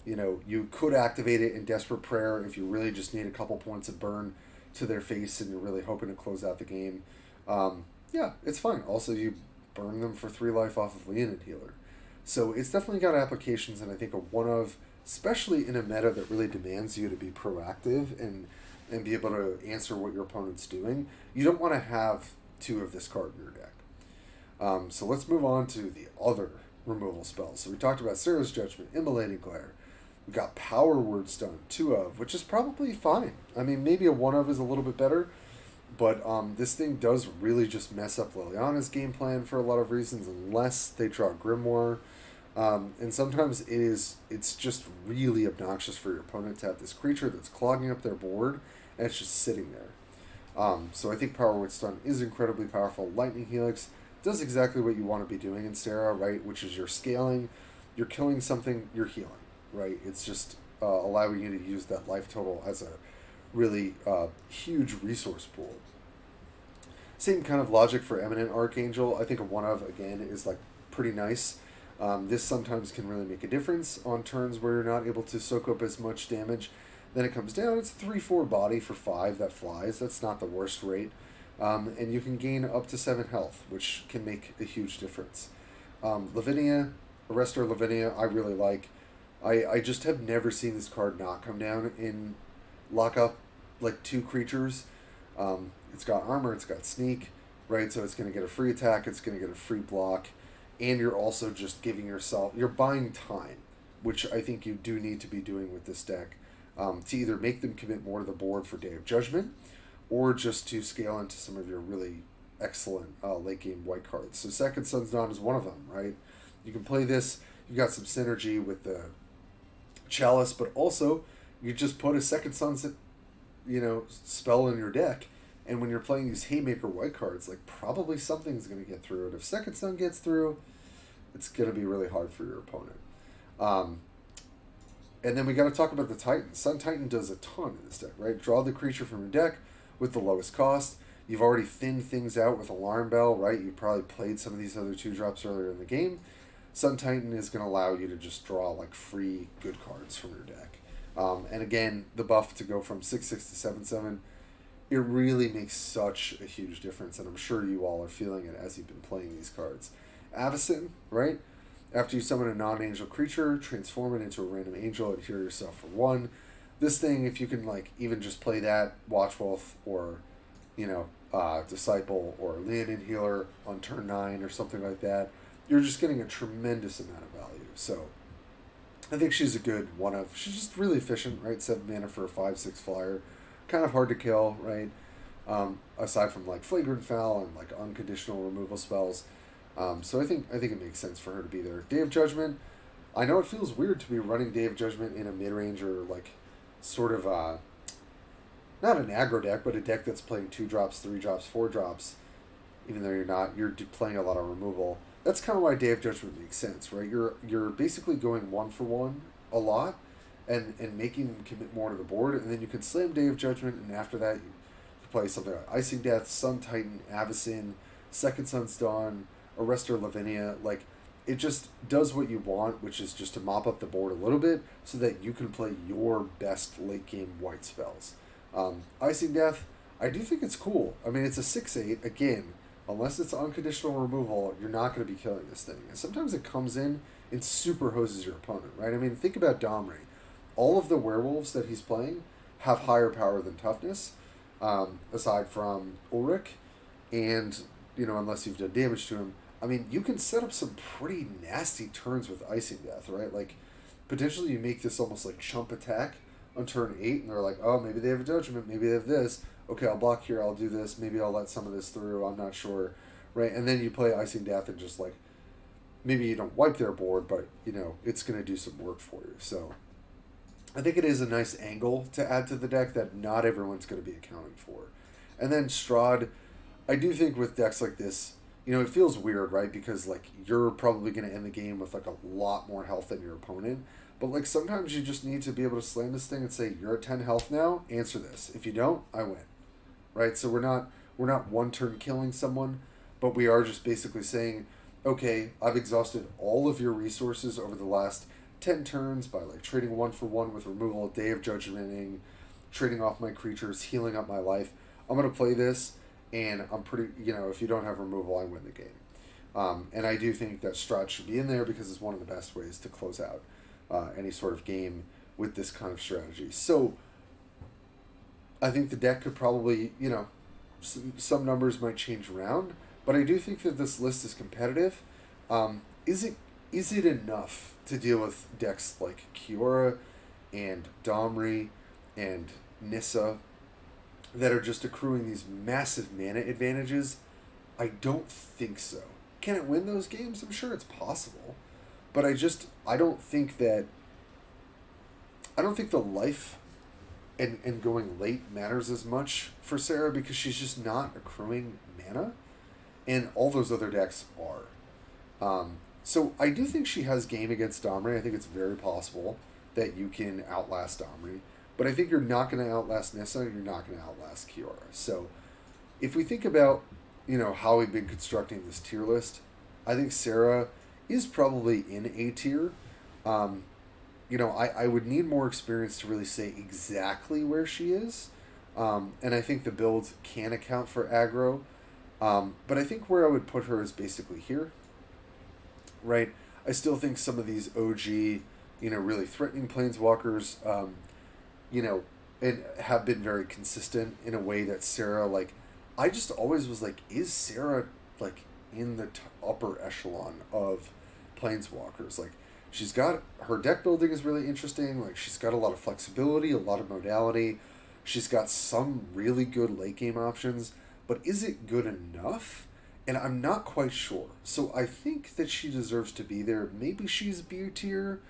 You could activate it in Desperate Prayer if you really just need a couple points of burn to their face and you're really hoping to close out the game. Yeah, it's fine. Also, you burn them for 3 life off of Leonin Healer. So it's definitely got applications, and I think a 1-of, especially in a meta that really demands you to be proactive and be able to answer what your opponent's doing. You don't want to have 2 of this card in your deck. So let's move on to the other removal spells. So we talked about Serra's Judgment, Immolating Glare. We got Power Word Stun, 2-of, which is probably fine. I mean, maybe a 1-of is a little bit better, but this thing does really just mess up Liliana's game plan for a lot of reasons, unless they draw Grimoire. And sometimes it's just really obnoxious for your opponent to have this creature that's clogging up their board, and it's just sitting there. So I think Power Word Stun is incredibly powerful. Lightning Helix does exactly what you want to be doing in Serra, right? Which is you're scaling, you're killing something, you're healing, right? It's just allowing you to use that life total as a really huge resource pool. Same kind of logic for Eminent Archangel. I think a 1-of, again, is like pretty nice. This sometimes can really make a difference on turns where you're not able to soak up as much damage. Then it comes down. It's a 3/4 body for 5 that flies. That's not the worst rate. And you can gain up to 7 health, which can make a huge difference. Lavinia, Arrestor Lavinia, I really like. I just have never seen this card not come down in lockup, like 2 creatures. It's got armor, it's got sneak, right? So it's going to get a free attack, it's going to get a free block, and you're also just giving yourself, you're buying time, which I think you do need to be doing with this deck, to either make them commit more to the board for Day of Judgment, or just to scale into some of your really excellent late game white cards. So Second Sun's Dawn is one of them, right? You can play this, you've got some synergy with the Chalice, but also you just put a Second Sun's spell in your deck, and when you're playing these Haymaker white cards, like probably something's going to get through it. If Second Sun gets through, it's going to be really hard for your opponent. And then we got to talk about the Titan. Sun Titan does a ton in this deck, right? Draw the creature from your deck with the lowest cost. You've already thinned things out with Alarm Bell, right? You probably played some of these other 2-drops earlier in the game. Sun Titan is going to allow you to just draw like free good cards from your deck. And again, the buff to go from 6/6 to 7/7, it really makes such a huge difference, and I'm sure you all are feeling it as you've been playing these cards. Avacyn, right? After you summon a non-angel creature, transform it into a random angel and heal yourself for 1. This thing, if you can like even just play that Watchwolf or Disciple or Leonin Healer on turn 9 or something like that, you're just getting a tremendous amount of value. So I think she's a good 1-of. She's just really efficient, right? 7 mana for a 5/6 flyer. Kind of hard to kill, right? Aside from like Flagrant Foul and like unconditional removal spells. So I think it makes sense for her to be there. Day of Judgment, I know it feels weird to be running Day of Judgment in a mid-range or like sort of not an aggro deck, but a deck that's playing 2-drops, 3-drops, 4-drops, even though you're playing a lot of removal. That's kind of why Day of Judgment makes sense, right? You're basically going 1-for-1 a lot and making them commit more to the board, and then you can slam Day of Judgment, and after that you play something like Icing Death, Sun Titan, Avacyn, Second Sun's Dawn, Arrestor Lavinia. Like, it just does what you want, which is just to mop up the board a little bit so that you can play your best late game white spells. Icing Death, I do think it's cool. I mean, it's a 6/8, again, unless it's unconditional removal, you're not going to be killing this thing. And sometimes it comes in and super hoses your opponent, right? I mean, think about Domri. All of the werewolves that he's playing have higher power than toughness, aside from Ulrich, and, unless you've done damage to him. I mean, you can set up some pretty nasty turns with Icing Death, right? Like, potentially you make this almost like chump attack on turn 8, and they're like, oh, maybe they have a Judgment, maybe they have this. Okay, I'll block here, I'll do this, maybe I'll let some of this through, I'm not sure, right? And then you play Icing Death and just, like, maybe you don't wipe their board, but, it's going to do some work for you. So I think it is a nice angle to add to the deck that not everyone's going to be accounting for. And then Strahd, I do think with decks like this, it feels weird, right? Because like you're probably going to end the game with like a lot more health than your opponent. But like sometimes you just need to be able to slam this thing and say, "You're at 10 health now. Answer this. If you don't, I win." Right? So we're not one turn killing someone, but we are just basically saying, "Okay, I've exhausted all of your resources over the last 10 turns by like trading 1 for 1 with removal, Day of Judgmenting, trading off my creatures, healing up my life. I'm going to play this, and I'm pretty, if you don't have removal, I win the game." And I do think that Strahd should be in there because it's one of the best ways to close out any sort of game with this kind of strategy. So I think the deck could probably, some numbers might change around, but I do think that this list is competitive. Is it enough to deal with decks like Kiora and Domri and Nissa that are just accruing these massive mana advantages? I don't think so. Can it win those games? I'm sure it's possible. But I don't think the life and going late matters as much for Serra because she's just not accruing mana, and all those other decks are. So I do think she has game against Domri. I think it's very possible that you can outlast Domri. But I think you're not going to outlast Nissa, you're not going to outlast Kiora. So if we think about, how we've been constructing this tier list, I think Serra is probably in A tier. I would need more experience to really say exactly where she is. And I think the build can account for aggro. But I think where I would put her is basically here. Right? I still think some of these OG, really threatening planeswalkers, and have been very consistent in a way that Serra, like, I just always was like, is Serra, like, in the upper echelon of planeswalkers? Like, she's got, her deck building is really interesting. Like, she's got a lot of flexibility, a lot of modality. She's got some really good late game options, but is it good enough? And I'm not quite sure. So I think that she deserves to be there. Maybe she's B tier,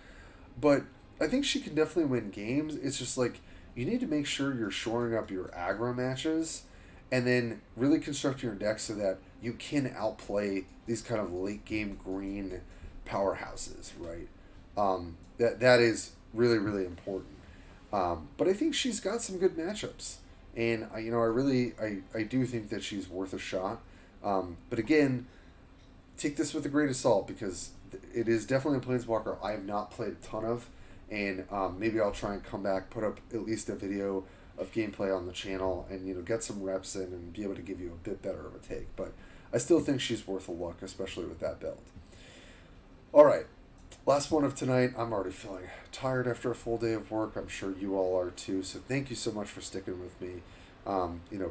but I think she can definitely win games. It's just like, you need to make sure you're shoring up your aggro matches and then really constructing your deck so that you can outplay these kind of late game green powerhouses, right? That is really, really important. But I think she's got some good matchups. And, I do think that she's worth a shot. But again, take this with a grain of salt because it is definitely a planeswalker I have not played a ton of. And maybe I'll try and come back, put up at least a video of gameplay on the channel and, get some reps in and be able to give you a bit better of a take. But I still think she's worth a look, especially with that build. All right, last one of tonight. I'm already feeling tired after a full day of work. I'm sure you all are too. So thank you so much for sticking with me.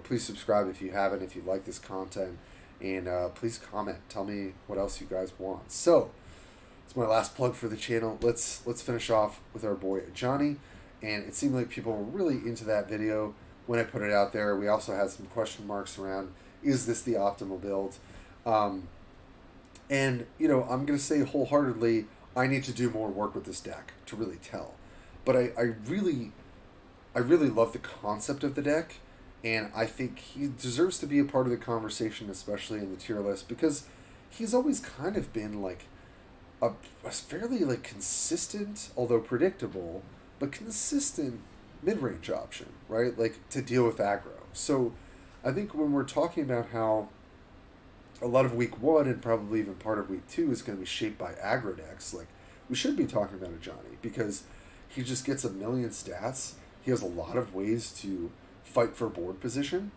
Please subscribe if you haven't, if you like this content. And please comment. Tell me what else you guys want. So it's my last plug for the channel. Let's finish off with our boy Ajani. And it seemed like people were really into that video when I put it out there. We also had some question marks around, is this the optimal build? And, I'm going to say wholeheartedly, I need to do more work with this deck to really tell. But I really love the concept of the deck. And I think he deserves to be a part of the conversation, especially in the tier list, because he's always kind of been like a fairly like consistent, although predictable, but consistent mid-range option, right? Like to deal with aggro. So I think when we're talking about how a lot of week 1 and probably even part of week 2 is going to be shaped by aggro decks, like we should be talking about Ajani because he just gets a million stats. He has a lot of ways to fight for board position,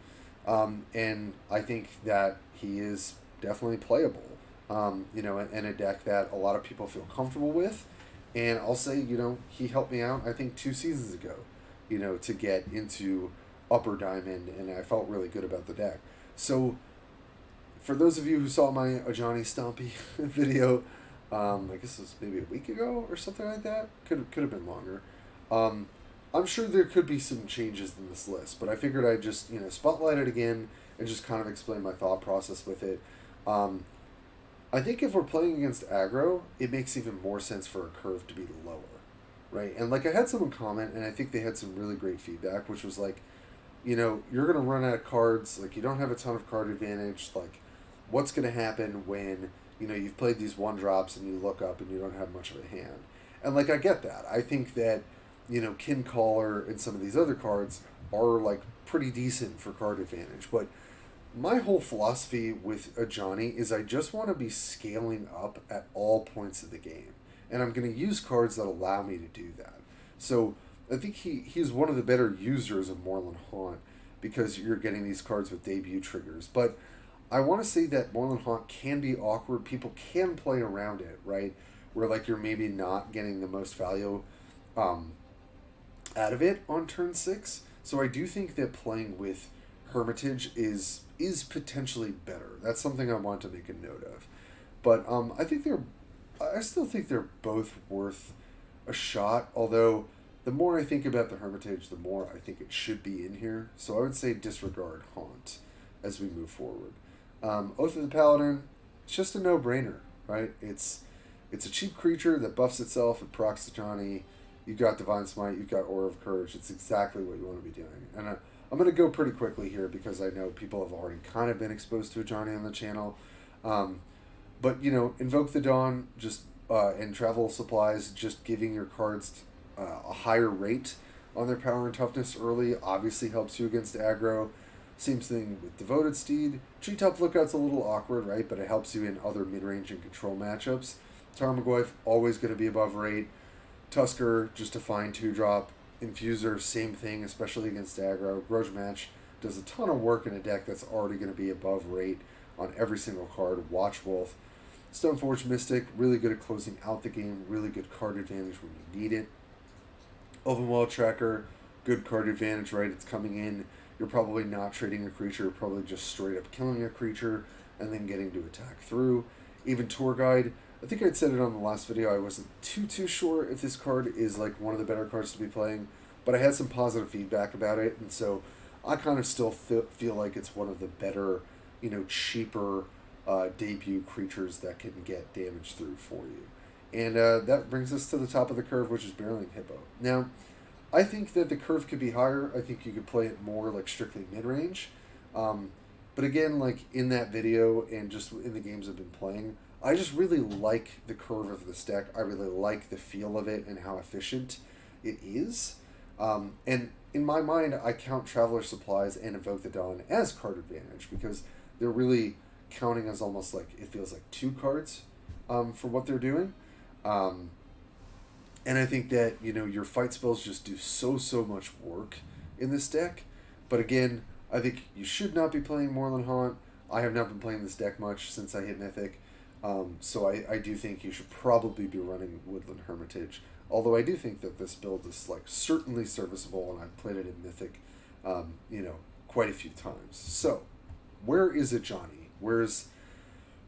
and I think that he is definitely playable, in a deck that a lot of people feel comfortable with, and I'll say, he helped me out, I think 2 seasons ago, to get into upper diamond, and I felt really good about the deck. So for those of you who saw my Ajani Stompy video, I guess it was maybe a week ago or something like that, could have been longer, I'm sure there could be some changes in this list, but I figured I'd just, spotlight it again and just kind of explain my thought process with it. I think if we're playing against aggro, it makes even more sense for a curve to be lower, right? And like I had someone comment, and I think they had some really great feedback, which was like, you're going to run out of cards. Like, you don't have a ton of card advantage. Like, what's going to happen when, you've played these one drops and you look up and you don't have much of a hand? And, like, I get that. I think that, Kin Caller and some of these other cards are, like, pretty decent for card advantage. But my whole philosophy with Ajani is I just want to be scaling up at all points of the game. And I'm going to use cards that allow me to do that. So I think he's one of the better users of Moorland Haunt because you're getting these cards with debut triggers. But I want to say that Moorland Haunt can be awkward. People can play around it, right? Where, like, you're maybe not getting the most value out of it on turn 6. So I do think that playing with Hermitage is potentially better. That's something I want to make a note of. But I still think they're both worth a shot. Although the more I think about the Hermitage, the more I think it should be in here. So I would say disregard Haunt as we move forward. Oath of the Paladin, it's just a no-brainer, right? It's a cheap creature that buffs itself. It procs Ajani. You got Divine Smite. You got Aura of Courage. It's exactly what you want to be doing. And I'm going to go pretty quickly here because I know people have already kind of been exposed to Ajani on the channel. But, Invoke the Dawn, just and Travel Supplies, just giving your cards a higher rate on their power and toughness early obviously helps you against aggro. Same thing with Devoted Steed. Treetop Lookout's a little awkward, right? But it helps you in other mid-range and control matchups. Tarmogoyf, always going to be above rate. Tusker, just a fine 2-drop. Infuser, same thing, especially against aggro. Grudge Match does a ton of work in a deck that's already going to be above rate on every single card. Watchwolf. Stoneforge Mystic, really good at closing out the game. Really good card advantage when you need it. Ovenwall Tracker, good card advantage, right? It's coming in. You're probably not trading a creature. You're probably just straight up killing a creature and then getting to attack through. Even Tour Guide, I think I'd said it on the last video. I wasn't too sure if this card is like one of the better cards to be playing, but I had some positive feedback about it, and so I kind of still feel like it's one of the better, cheaper debut creatures that can get damage through for you. And that brings us to the top of the curve, which is Barreling Hippo. Now, I think that the curve could be higher. I think you could play it more like strictly mid-range. But again, like in that video and just in the games I've been playing, I just really like the curve of this deck. I really like the feel of it and how efficient it is. And in my mind, I count Traveler Supplies and Invoke the Dawn as card advantage because they're really counting as almost like, it feels like 2 cards for what they're doing. And I think that, your fight spells just do so much work in this deck. But again, I think you should not be playing Moorland Haunt. I have not been playing this deck much since I hit Mythic. So I do think you should probably be running Woodland Hermitage. Although I do think that this build is like certainly serviceable, and I've played it in Mythic, quite a few times. So, where is Ajani? Where's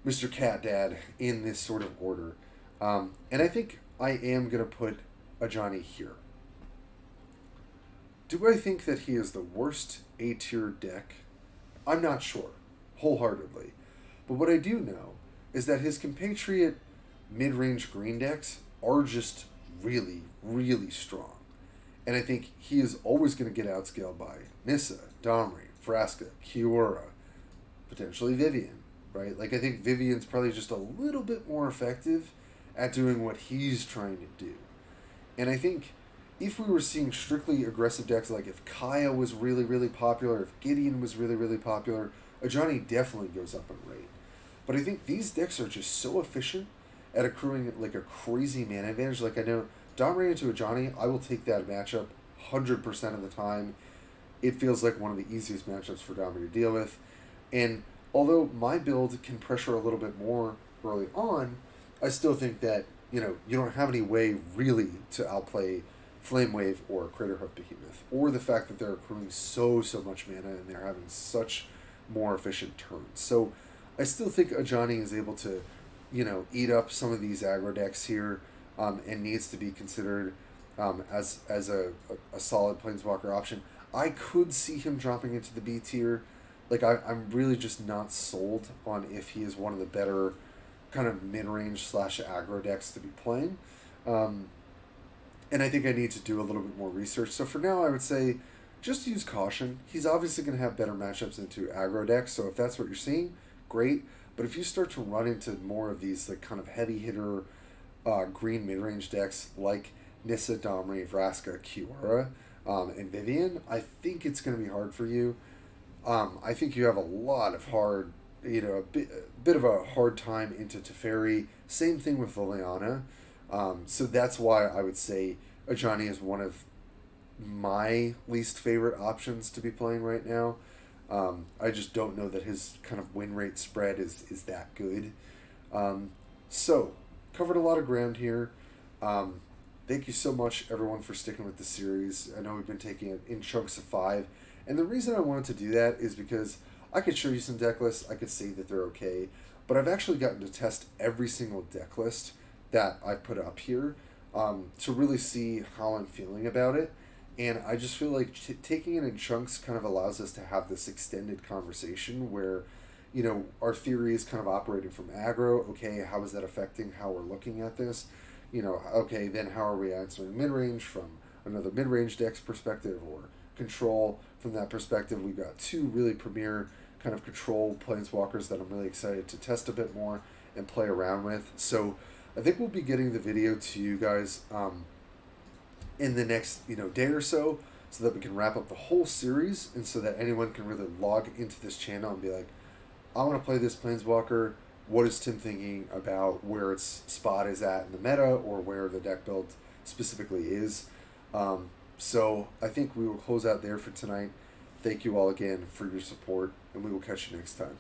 Mr. Cat Dad in this sort of order? And I think I am going to put Ajani here. Do I think that he is the worst A-tier deck? I'm not sure, wholeheartedly. But what I do know is that his compatriot mid-range green decks are just really strong. And I think he is always going to get outscaled by Nissa, Domri, Vraska, Kiora, potentially Vivian, right? Like, I think Vivian's probably just a little bit more effective at doing what he's trying to do. And I think if we were seeing strictly aggressive decks, like if Kaya was really popular, if Gideon was really popular, Ajani definitely goes up in rate. But I think these decks are just so efficient at accruing like a crazy mana advantage. Like, I know Domri into Ajani, I will take that matchup 100% of the time. It feels like one of the easiest matchups for Domri to deal with. And although my build can pressure a little bit more early on, I still think that, you don't have any way really to outplay Flame Wave or Craterhoof Behemoth, or the fact that they're accruing so much mana and they're having such more efficient turns. So I still think Ajani is able to, eat up some of these aggro decks here, and needs to be considered as a solid Planeswalker option. I could see him dropping into the B tier. Like, I'm really just not sold on if he is one of the better kind of mid-range / aggro decks to be playing. And I think I need to do a little bit more research. So for now, I would say just use caution. He's obviously going to have better matchups into aggro decks, so if that's what you're seeing, great. But if you start to run into more of these like kind of heavy hitter green mid range decks like Nissa, Domri, Vraska, Kiora, and Vivian, I think it's going to be hard for you. I think you have a lot of hard, a bit of a hard time into Teferi. Same thing with Liliana. So that's why I would say Ajani is one of my least favorite options to be playing right now. I just don't know that his kind of win rate spread is that good. So, covered a lot of ground here. Thank you so much, everyone, for sticking with the series. I know we've been taking it in chunks of 5. And the reason I wanted to do that is because I could show you some deck lists, I could say that they're okay, but I've actually gotten to test every single deck list that I put up here to really see how I'm feeling about it. And I just feel like taking it in chunks kind of allows us to have this extended conversation where, our theory is kind of operating from aggro. Okay, how is that affecting how we're looking at this? Okay, then how are we answering mid-range from another mid-range deck's perspective, or control from that perspective? We've got 2 really premier kind of control planeswalkers that I'm really excited to test a bit more and play around with. So I think we'll be getting the video to you guys in the next day or so that we can wrap up the whole series, and so that anyone can really log into this channel and be like, I want to play this planeswalker. What is Tim thinking about where its spot is at in the meta, or where the deck build specifically is? So I think we will close out there for tonight. Thank you all again for your support, and we will catch you next time.